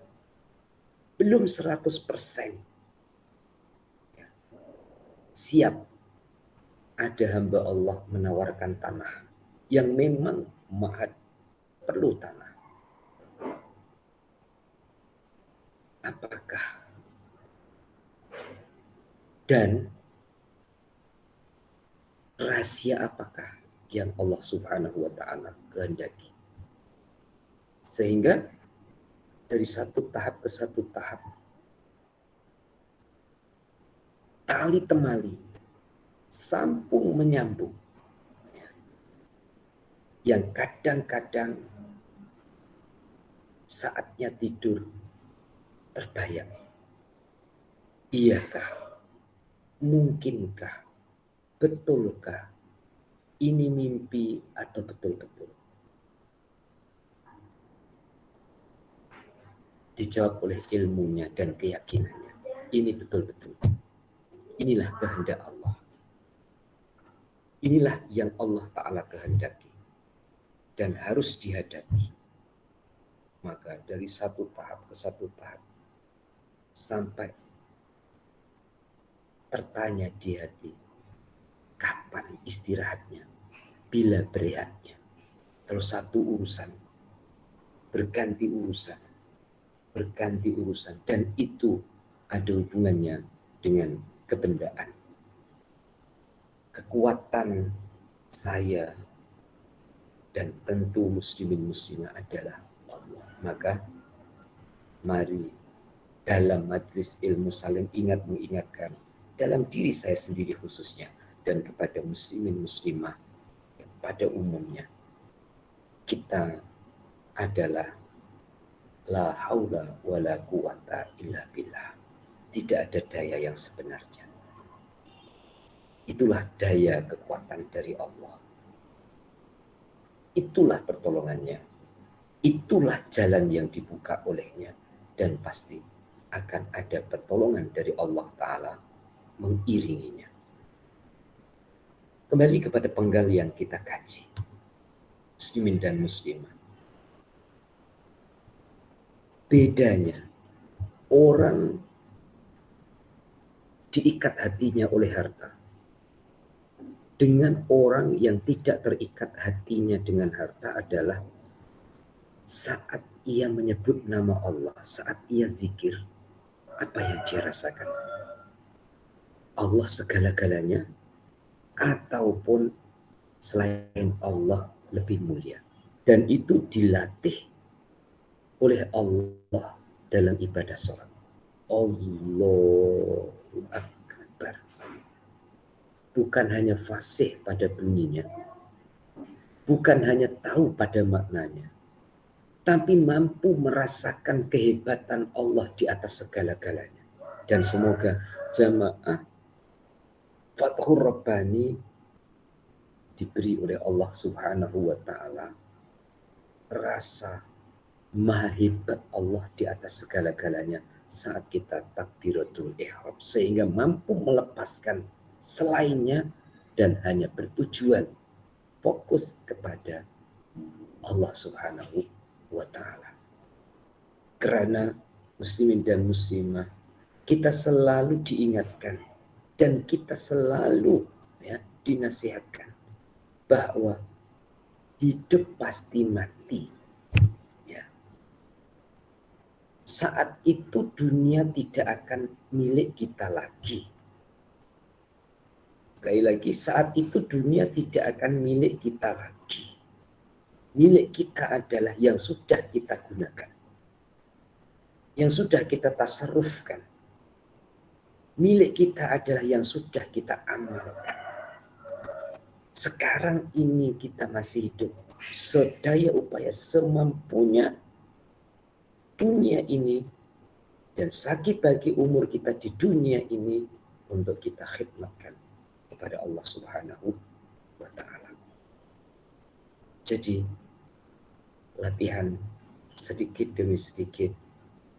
Belum 100%. Ya. Siap ada hamba Allah menawarkan tanah yang memang mahat perlu tanah. Apakah dan rahasia apakah yang Allah Subhanahu wa Ta'ala kehendaki, sehingga dari satu tahap ke satu tahap tali temali sambung menyambung, yang kadang-kadang saatnya tidur terbayang, iyakah, mungkinkah, betulkah ini mimpi atau betul-betul? Dijawab oleh ilmunya dan keyakinannya. Ini betul-betul. Inilah kehendak Allah. Inilah yang Allah Ta'ala kehendaki dan harus dihadapi. Maka dari satu tahap ke satu tahap sampai tertanya di hati, kapan istirahatnya, bila berehatnya. Kalau satu urusan berganti urusan, dan itu ada hubungannya dengan kebendaan. Kekuatan saya dan tentu muslimin muslimah adalah Allah. Maka mari dalam majlis ilmu saling ingat mengingatkan dalam diri saya sendiri khususnya dan kepada muslimin muslimah pada umumnya, kita adalah la haula wala quwata illa billah. Tidak ada daya yang sebenarnya. Itulah daya kekuatan dari Allah. Itulah pertolongannya. Itulah jalan yang dibuka olehnya. Dan pasti akan ada pertolongan dari Allah Ta'ala mengiringinya. Kembali kepada penggal yang kita kaji. Muslimin dan muslimah. Bedanya orang diikat hatinya oleh harta dengan orang yang tidak terikat hatinya dengan harta adalah saat ia menyebut nama Allah, saat ia zikir, apa yang dia rasakan? Allah segala-galanya ataupun selain Allah lebih mulia. Dan itu dilatih oleh Allah dalam ibadah sholat. Allahu Akbar. Bukan hanya fasih pada bunyinya, bukan hanya tahu pada maknanya, tapi mampu merasakan kehebatan Allah di atas segala-galanya. Dan semoga jamaah Fathur Rabbani diberi oleh Allah Subhanahu wa Ta'ala rasa maha hebat Allah di atas segala-galanya saat kita takbiratul ihram, sehingga mampu melepaskan selainnya dan hanya bertujuan fokus kepada Allah Subhanahu wa Ta'ala. Karena muslimin dan muslimah, kita selalu diingatkan dan kita selalu dinasihatkan bahwa hidup pasti mati. Saat itu dunia tidak akan milik kita lagi. Sekali lagi, saat itu dunia tidak akan milik kita lagi. Milik kita adalah yang sudah kita gunakan, yang sudah kita tasarrufkan. Milik kita adalah yang sudah kita amalkan. Sekarang ini kita masih hidup, sedaya upaya semampunya dunia ini dan sakit bagi umur kita di dunia ini untuk kita khidmatkan kepada Allah Subhanahu wa Ta'ala. Jadi latihan sedikit demi sedikit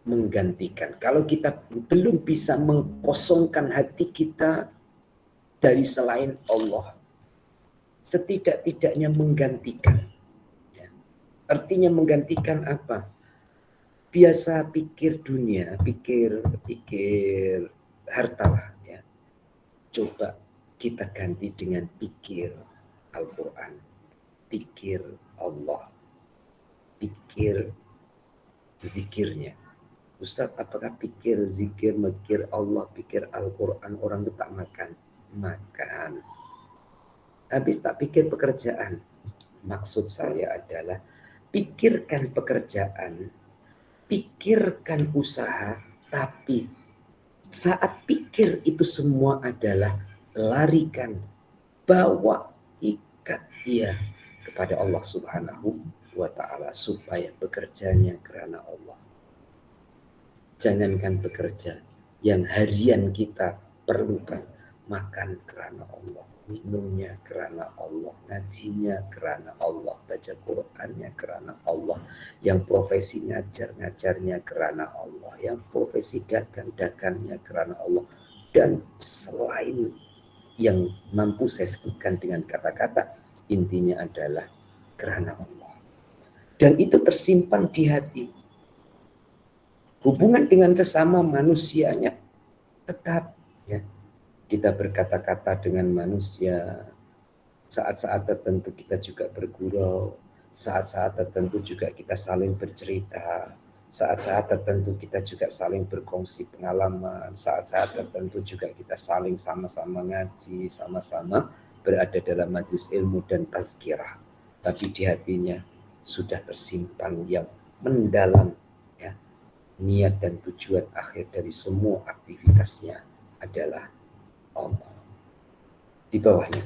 menggantikan. Kalau kita belum bisa mengkosongkan hati kita dari selain Allah. Setidak-tidaknya menggantikan. Ya. Artinya menggantikan apa? Biasa pikir dunia, pikir harta lah, ya. Coba kita ganti dengan pikir Al-Quran, pikir Allah, pikir zikirnya. Ustaz, apakah pikir zikir, mikir Allah, pikir Al-Quran orang itu tak makan? Makan. Habis tak pikir pekerjaan. Maksud saya adalah pikirkan pekerjaan, pikirkan usaha, tapi saat pikir itu semua adalah larikan, bawa, ikat dia kepada Allah Subhanahu wa Ta'ala supaya bekerjanya karena Allah. Jangankan bekerja, yang harian kita perlukan, makan karena Allah, minumnya karena Allah, ngajinya karena Allah, baca Qur'annya karena Allah, yang profesi ngajarnya karena Allah, yang profesi dagangnya karena Allah, dan selain yang mampu saya sebutkan dengan kata-kata, intinya adalah karena Allah. Dan itu tersimpan di hati. Hubungan dengan sesama manusianya tetap, ya. Kita berkata-kata dengan manusia, saat-saat tertentu kita juga bergurau, saat-saat tertentu juga kita saling bercerita, saat-saat tertentu kita juga saling berkongsi pengalaman, saat-saat tertentu juga kita saling sama-sama ngaji, sama-sama berada dalam majelis ilmu dan tazkirah. Tapi di hatinya sudah tersimpan yang mendalam, ya, niat dan tujuan akhir dari semua aktivitasnya adalah Allah. Di bawahnya,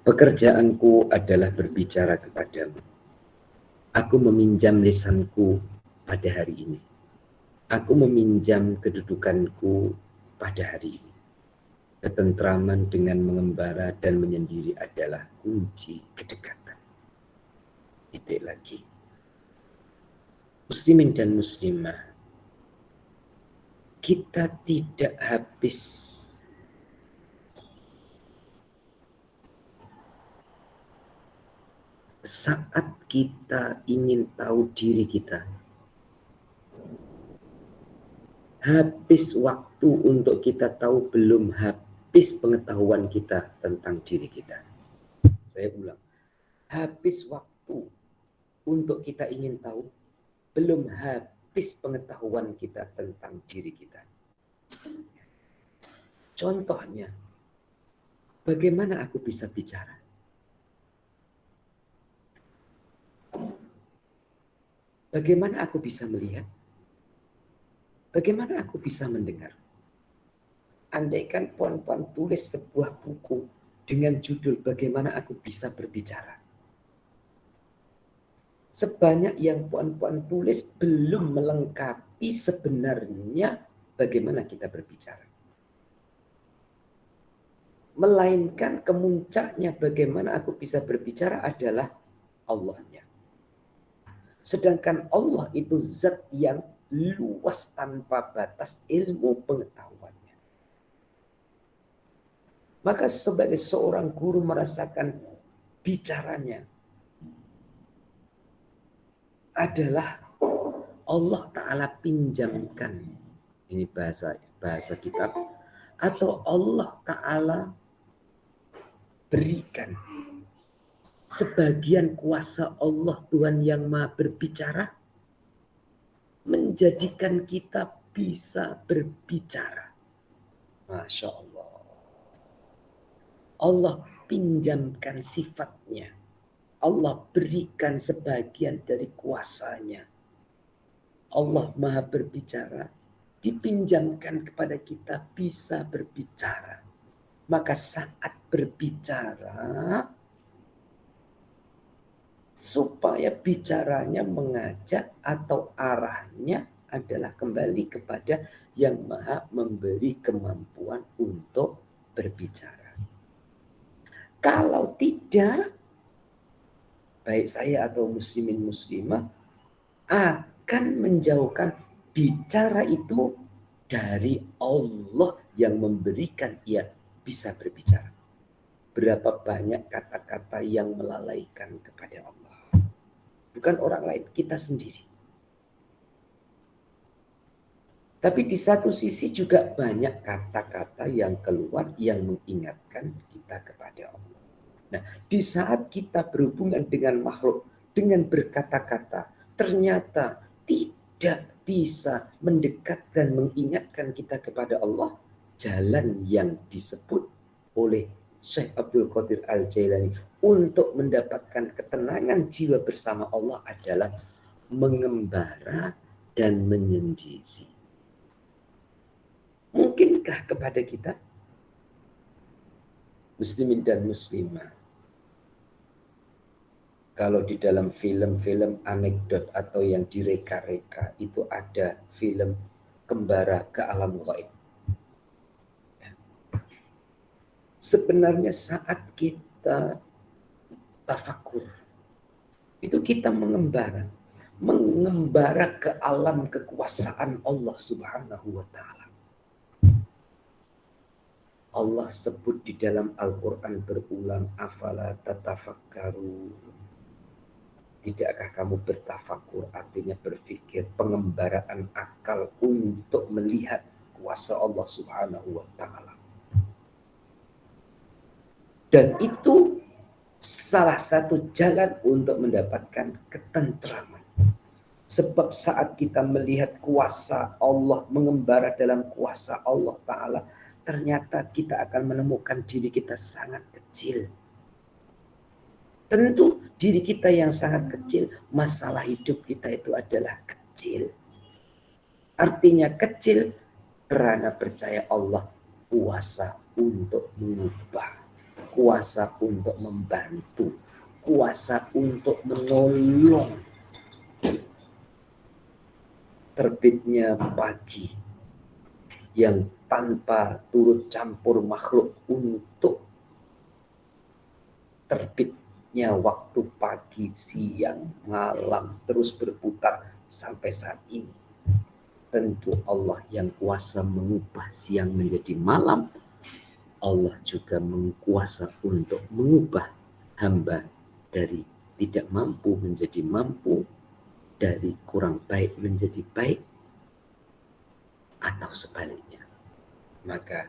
pekerjaanku adalah berbicara kepadamu. Aku meminjam lisanku pada hari ini. Aku meminjam kedudukanku pada hari ini. Ketentraman dengan mengembara dan menyendiri adalah kunci kedekatan. Titik lagi. Muslimin dan muslimah, kita tidak habis saat kita ingin tahu diri kita. Habis waktu untuk kita tahu, belum habis pengetahuan kita tentang diri kita. Saya ulang, habis waktu untuk kita ingin tahu, belum habis pengetahuan kita tentang diri kita. Contohnya, bagaimana aku bisa bicara? Bagaimana aku bisa melihat? Bagaimana aku bisa mendengar? Andaikan puan-puan tulis sebuah buku dengan judul Bagaimana Aku Bisa Berbicara. Sebanyak yang puan-puan tulis belum melengkapi sebenarnya bagaimana kita berbicara. Melainkan kemuncaknya bagaimana aku bisa berbicara adalah Allahnya. Sedangkan Allah itu zat yang luas tanpa batas ilmu pengetahuannya. Maka sebagai seorang guru merasakan bicaranya adalah Allah Ta'ala pinjamkan, ini bahasa kitab, atau Allah Ta'ala berikan sebagian kuasa Allah Tuhan yang Maha berbicara menjadikan kita bisa berbicara. Masya Allah. Allah pinjamkan sifatnya. Allah berikan sebagian dari kuasanya. Allah Maha berbicara, dipinjamkan kepada kita bisa berbicara. Maka saat berbicara, supaya bicaranya mengajak atau arahnya adalah kembali kepada yang Maha memberi kemampuan untuk berbicara. Kalau tidak, baik saya atau muslimin muslimah akan menjauhkan bicara itu dari Allah yang memberikan ia bisa berbicara. Berapa banyak kata-kata yang melalaikan kepada Allah. Bukan orang lain, kita sendiri. Tapi di satu sisi juga banyak kata-kata yang keluar yang mengingatkan kita kepada Allah. Nah, di saat kita berhubungan dengan makhluk, dengan berkata-kata, ternyata tidak bisa mendekat dan mengingatkan kita kepada Allah. Jalan yang disebut oleh Syekh Abdul Qadir Al-Jailani untuk mendapatkan ketenangan jiwa bersama Allah adalah mengembara dan menyendiri. Mungkinkah kepada kita, muslimin dan muslimah, kalau di dalam film-film anekdot atau yang direka-reka itu ada film kembara ke alam gaib. Sebenarnya saat kita tafakur, itu kita mengembara ke alam kekuasaan Allah Subhanahu wa Ta'ala. Allah sebut di dalam Al-Quran berulang, afala tatafakkaru. Tidakkah kamu bertafakur, artinya berpikir, pengembaraan akal untuk melihat kuasa Allah Subhanahu wa Ta'ala. Dan itu salah satu jalan untuk mendapatkan ketentraman. Sebab saat kita melihat kuasa Allah, mengembara dalam kuasa Allah Ta'ala, ternyata kita akan menemukan diri kita sangat kecil. Tentu diri kita yang sangat kecil, masalah hidup kita itu adalah kecil. Artinya kecil karena percaya Allah kuasa untuk mengubah, kuasa untuk membantu, kuasa untuk menolong. Terbitnya pagi yang tanpa turut campur makhluk untuk terbitnya waktu pagi, siang, malam terus berputar sampai saat ini. Tentu Allah yang kuasa mengubah siang menjadi malam. Allah juga kuasa untuk mengubah hamba dari tidak mampu menjadi mampu, dari kurang baik menjadi baik, atau sebaliknya. Maka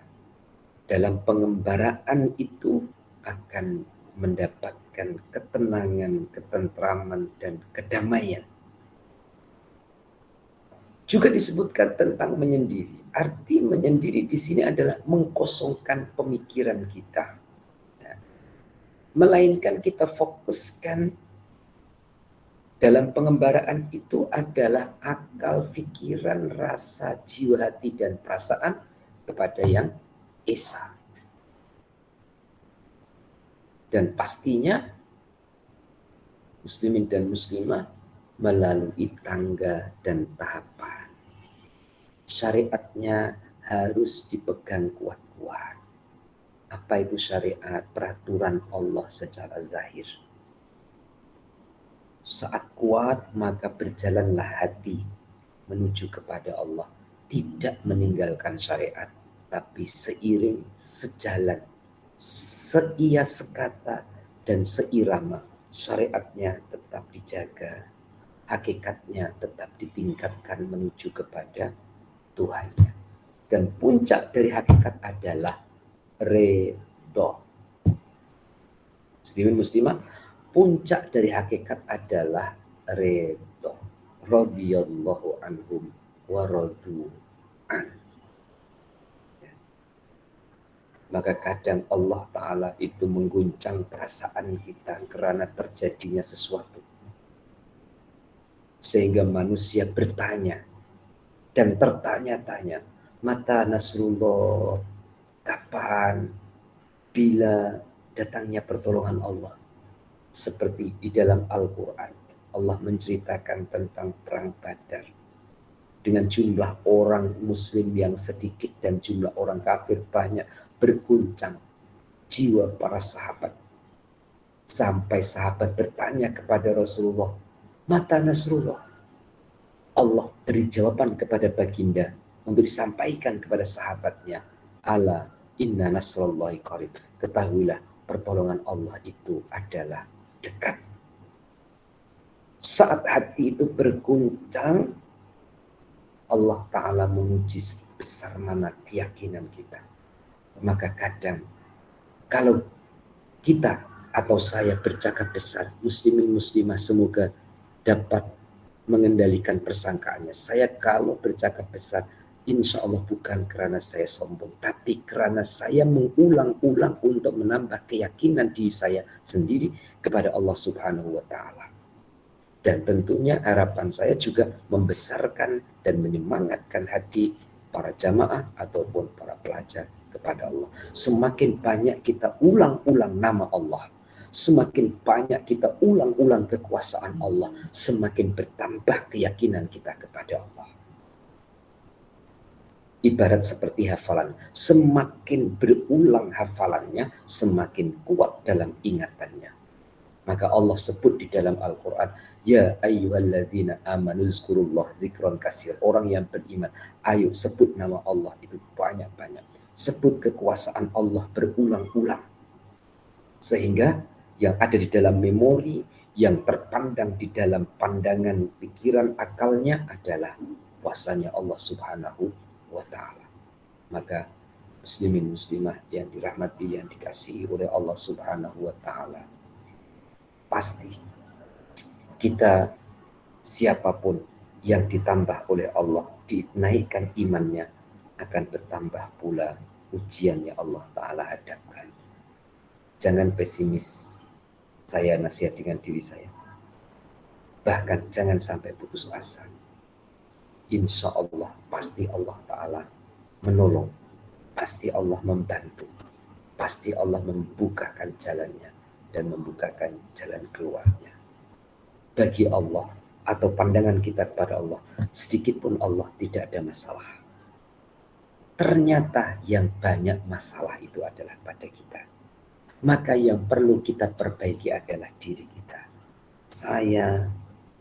dalam pengembaraan itu akan mendapatkan ketenangan, ketentraman, dan kedamaian. Juga disebutkan tentang menyendiri. Arti menyendiri di sini adalah mengkosongkan pemikiran kita. Melainkan kita fokuskan dalam pengembaraan itu adalah akal, pikiran, rasa, jiwa, hati, dan perasaan kepada yang esa. Dan pastinya muslimin dan muslimah melalui tangga dan tahapan. Syariatnya harus dipegang kuat-kuat. Apa itu syariat? Peraturan Allah secara zahir. Saat kuat maka berjalanlah hati menuju kepada Allah. Tidak meninggalkan syariat, tapi seiring, sejalan, seia sekata, dan seirama. Syariatnya tetap dijaga, hakikatnya tetap ditingkatkan menuju kepada Tuhannya. Dan puncak dari hakikat adalah redho. Muslimin muslimah, puncak dari hakikat adalah redho. Radhiyallahu anhum wa radu an. Maka kadang Allah Ta'ala itu mengguncang perasaan kita karena terjadinya sesuatu. Sehingga manusia bertanya dan tertanya-tanya, mata nasrullah, kapan, bila datangnya pertolongan Allah. Seperti di dalam Al-Quran, Allah menceritakan tentang perang Badar. Dengan jumlah orang muslim yang sedikit dan jumlah orang kafir banyak, berguncang jiwa para sahabat. Sampai sahabat bertanya kepada Rasulullah, mata nasrullah? Allah beri jawaban kepada baginda untuk disampaikan kepada sahabatnya. Ala Inna nasrullahi qarib. Ketahuilah pertolongan Allah itu adalah dekat. Saat hati itu berguncang, Allah Ta'ala menguji besar mana keyakinan kita. Maka kadang kalau kita atau saya bercakap besar, muslimin muslimah semoga dapat mengendalikan persangkaannya. Saya kalau bercakap besar, insya Allah bukan karena saya sombong, tapi karena saya mengulang-ulang untuk menambah keyakinan diri saya sendiri kepada Allah Subhanahu wa Ta'ala. Dan tentunya harapan saya juga membesarkan dan menyemangatkan hati para jamaah ataupun para pelajar kepada Allah. Semakin banyak kita ulang-ulang nama Allah, semakin banyak kita ulang-ulang kekuasaan Allah, semakin bertambah keyakinan kita kepada Allah. Ibarat seperti hafalan, semakin berulang hafalannya, semakin kuat dalam ingatannya. Maka Allah sebut di dalam Al-Quran, ya ayyuhalladzina amanu zkurullah zikron kasir. Orang yang beriman, ayo sebut nama Allah itu banyak-banyak. Sebut kekuasaan Allah berulang-ulang. Sehingga yang ada di dalam memori, yang terpandang di dalam pandangan pikiran akalnya adalah kuasanya Allah Subhanahu wa Ta'ala. Maka muslimin muslimah yang dirahmati, yang dikasihi oleh Allah Subhanahu wa Ta'ala, pasti kita siapapun yang ditambah oleh Allah, dinaikkan imannya, akan bertambah pula ujian yang Allah Ta'ala hadapkan. Jangan pesimis, saya nasihat dengan diri saya. Bahkan jangan sampai putus asa. Insya Allah pasti Allah Ta'ala menolong, pasti Allah membantu, pasti Allah membukakan jalannya dan membukakan jalan keluarnya. Bagi Allah atau pandangan kita kepada Allah, sedikit pun Allah tidak ada masalah. Ternyata yang banyak masalah itu adalah pada kita. Maka yang perlu kita perbaiki adalah diri kita. Saya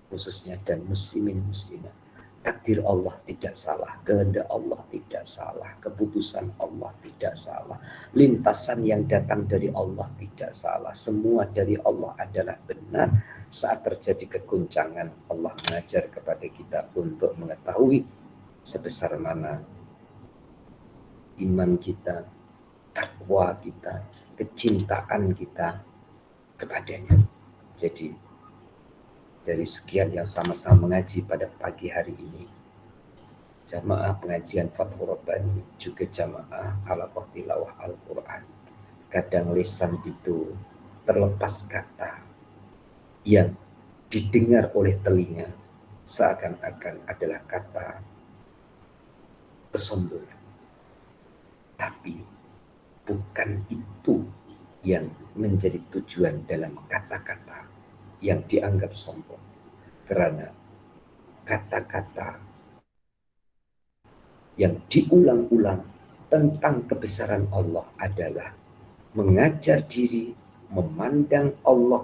khususnya dan muslimin muslimah. Takdir Allah tidak salah, kehendak Allah tidak salah, keputusan Allah tidak salah, lintasan yang datang dari Allah tidak salah, semua dari Allah adalah benar. Saat terjadi keguncangan, Allah mengajar kepada kita untuk mengetahui sebesar mana iman kita, takwa kita, kecintaan kita kepadanya. Jadi dari sekian yang sama-sama mengaji pada pagi hari ini, jamaah pengajian Fathur Rabbani, juga jamaah halaqah tilawah Al-Quran, kadang lisan itu terlepas kata yang didengar oleh telinga seakan-akan adalah kata kesombongan. Tapi bukan itu yang menjadi tujuan dalam kata-kata yang dianggap sombong. Karena kata-kata yang diulang-ulang tentang kebesaran Allah adalah mengajar diri memandang Allah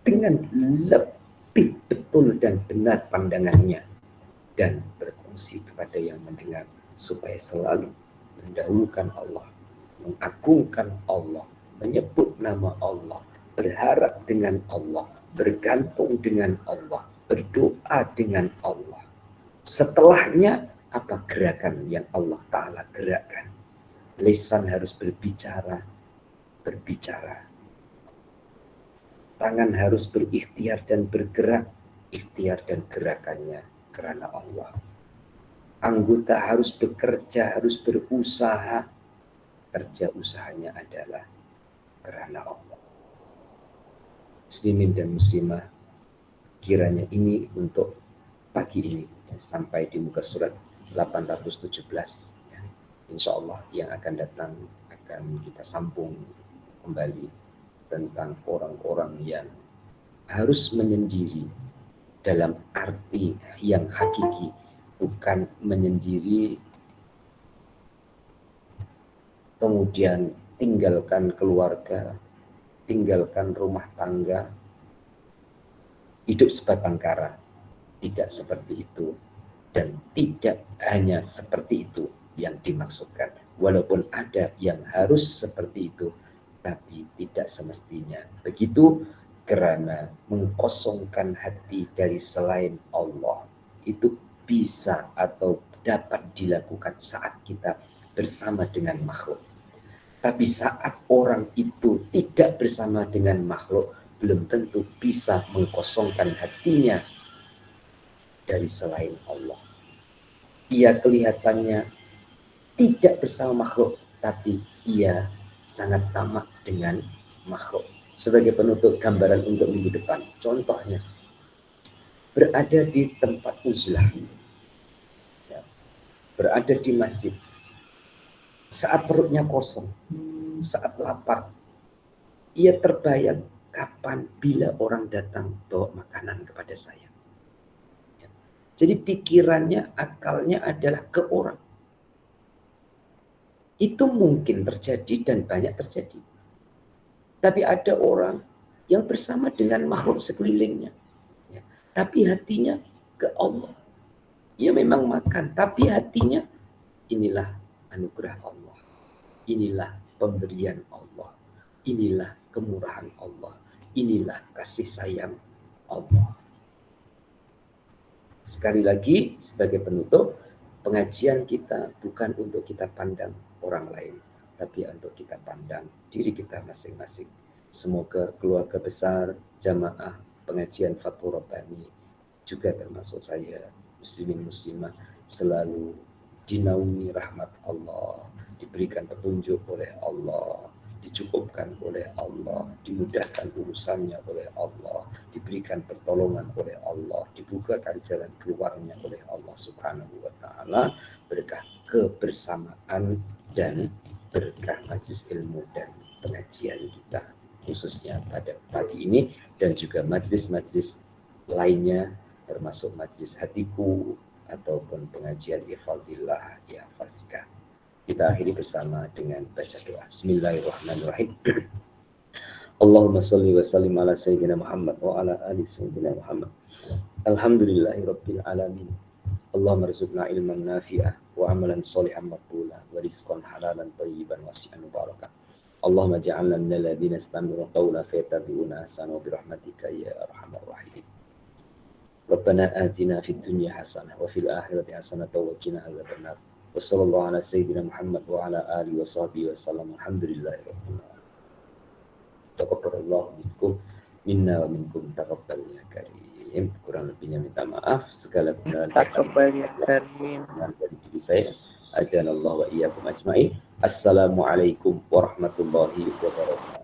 dengan lebih betul dan benar pandangannya, dan berfungsi kepada yang mendengar supaya selalu mendahulukan Allah, mengagungkan Allah, menyebut nama Allah, berharap dengan Allah, bergantung dengan Allah, berdoa dengan Allah. Setelahnya apa gerakan yang Allah Ta'ala gerakkan? Lisan harus berbicara. Tangan harus berikhtiar dan bergerak, ikhtiar dan gerakannya karena Allah. Anggota harus bekerja, harus berusaha, kerja usahanya adalah karena Allah. Muslimin dan muslimah, kiranya ini untuk pagi ini sampai di muka surat 817, insya Allah yang akan datang akan kita sambung kembali tentang orang-orang yang harus menyendiri dalam arti yang hakiki, bukan menyendiri kemudian tinggalkan keluarga, tinggalkan rumah tangga, hidup sebatang kara. Tidak seperti itu, dan tidak hanya seperti itu yang dimaksudkan. Walaupun ada yang harus seperti itu, tapi tidak semestinya begitu, karena mengkosongkan hati dari selain Allah itu bisa atau dapat dilakukan saat kita bersama dengan makhluk. Tapi saat orang itu tidak bersama dengan makhluk, belum tentu bisa mengkosongkan hatinya dari selain Allah. Ia kelihatannya tidak bersama makhluk, tapi ia sangat tamak dengan makhluk. Sebagai penutup gambaran untuk minggu depan, contohnya berada di tempat uzlah, ya, berada di masjid, saat perutnya kosong, saat lapar, ia terbayang kapan bila orang datang bawa makanan kepada saya. Ya. Jadi pikirannya, akalnya adalah ke orang. Itu mungkin terjadi dan banyak terjadi. Tapi ada orang yang bersama dengan makhluk sekelilingnya, ya, tapi hatinya ke Allah. Ia memang makan, tapi hatinya inilah anugerah Allah, inilah pemberian Allah, inilah kemurahan Allah, inilah kasih sayang Allah. Sekali lagi sebagai penutup, pengajian kita bukan untuk kita pandang orang lain, tapi untuk kita pandang diri kita masing-masing. Semoga keluarga besar jamaah pengajian Fathur Rabbani, juga termasuk saya, muslimin muslimah, selalu dinaungi rahmat Allah, diberikan petunjuk oleh Allah, dicukupkan oleh Allah, dimudahkan urusannya oleh Allah, diberikan pertolongan oleh Allah, dibukakan jalan keluarnya oleh Allah Subhanahu wa Ta'ala, berkah kebersamaan dan berkah majelis ilmu dan pengajian kita khususnya pada pagi ini, dan juga majelis-majelis lainnya termasuk majelis hatiku ataupun pengajian Ifazillah ya Fazka. Kita akhiri bersama dengan baca doa. Bismillahirrahmanirrahim. Allahumma salli wa sallim ala sayyidina Muhammad wa ala ali sayyidina Muhammad. Alhamdulillahirabbil alamin. Allahumma rizqna ilman nafi'ah wa amalan sholihan maqbula wa rizqan halalan thayyiban wasi'an mubarakan. Allahumma ja'alna minal ladzina istami'una qawla fayattabi'una ahsanahu bi rahmatika ya arhamar rahimin. Rabbana atina fid dunya hasanah wa fil akhirati hasanah wa qina adzabannar. Wa sallallahu ala sayyidina Muhammad wa ala alihi wa sahbihi wasallam. Alhamdulillahirabbil alamin. Taqabbalallahu minna wa minkum taqabbal ya karim. Kurang lebihnya minta maaf, segala kebenaran taqabbal ya karim dari diri saya. Adanallahu wa iyyakum ajma'in. Assalamualaikum warahmatullahi wabarakatuh.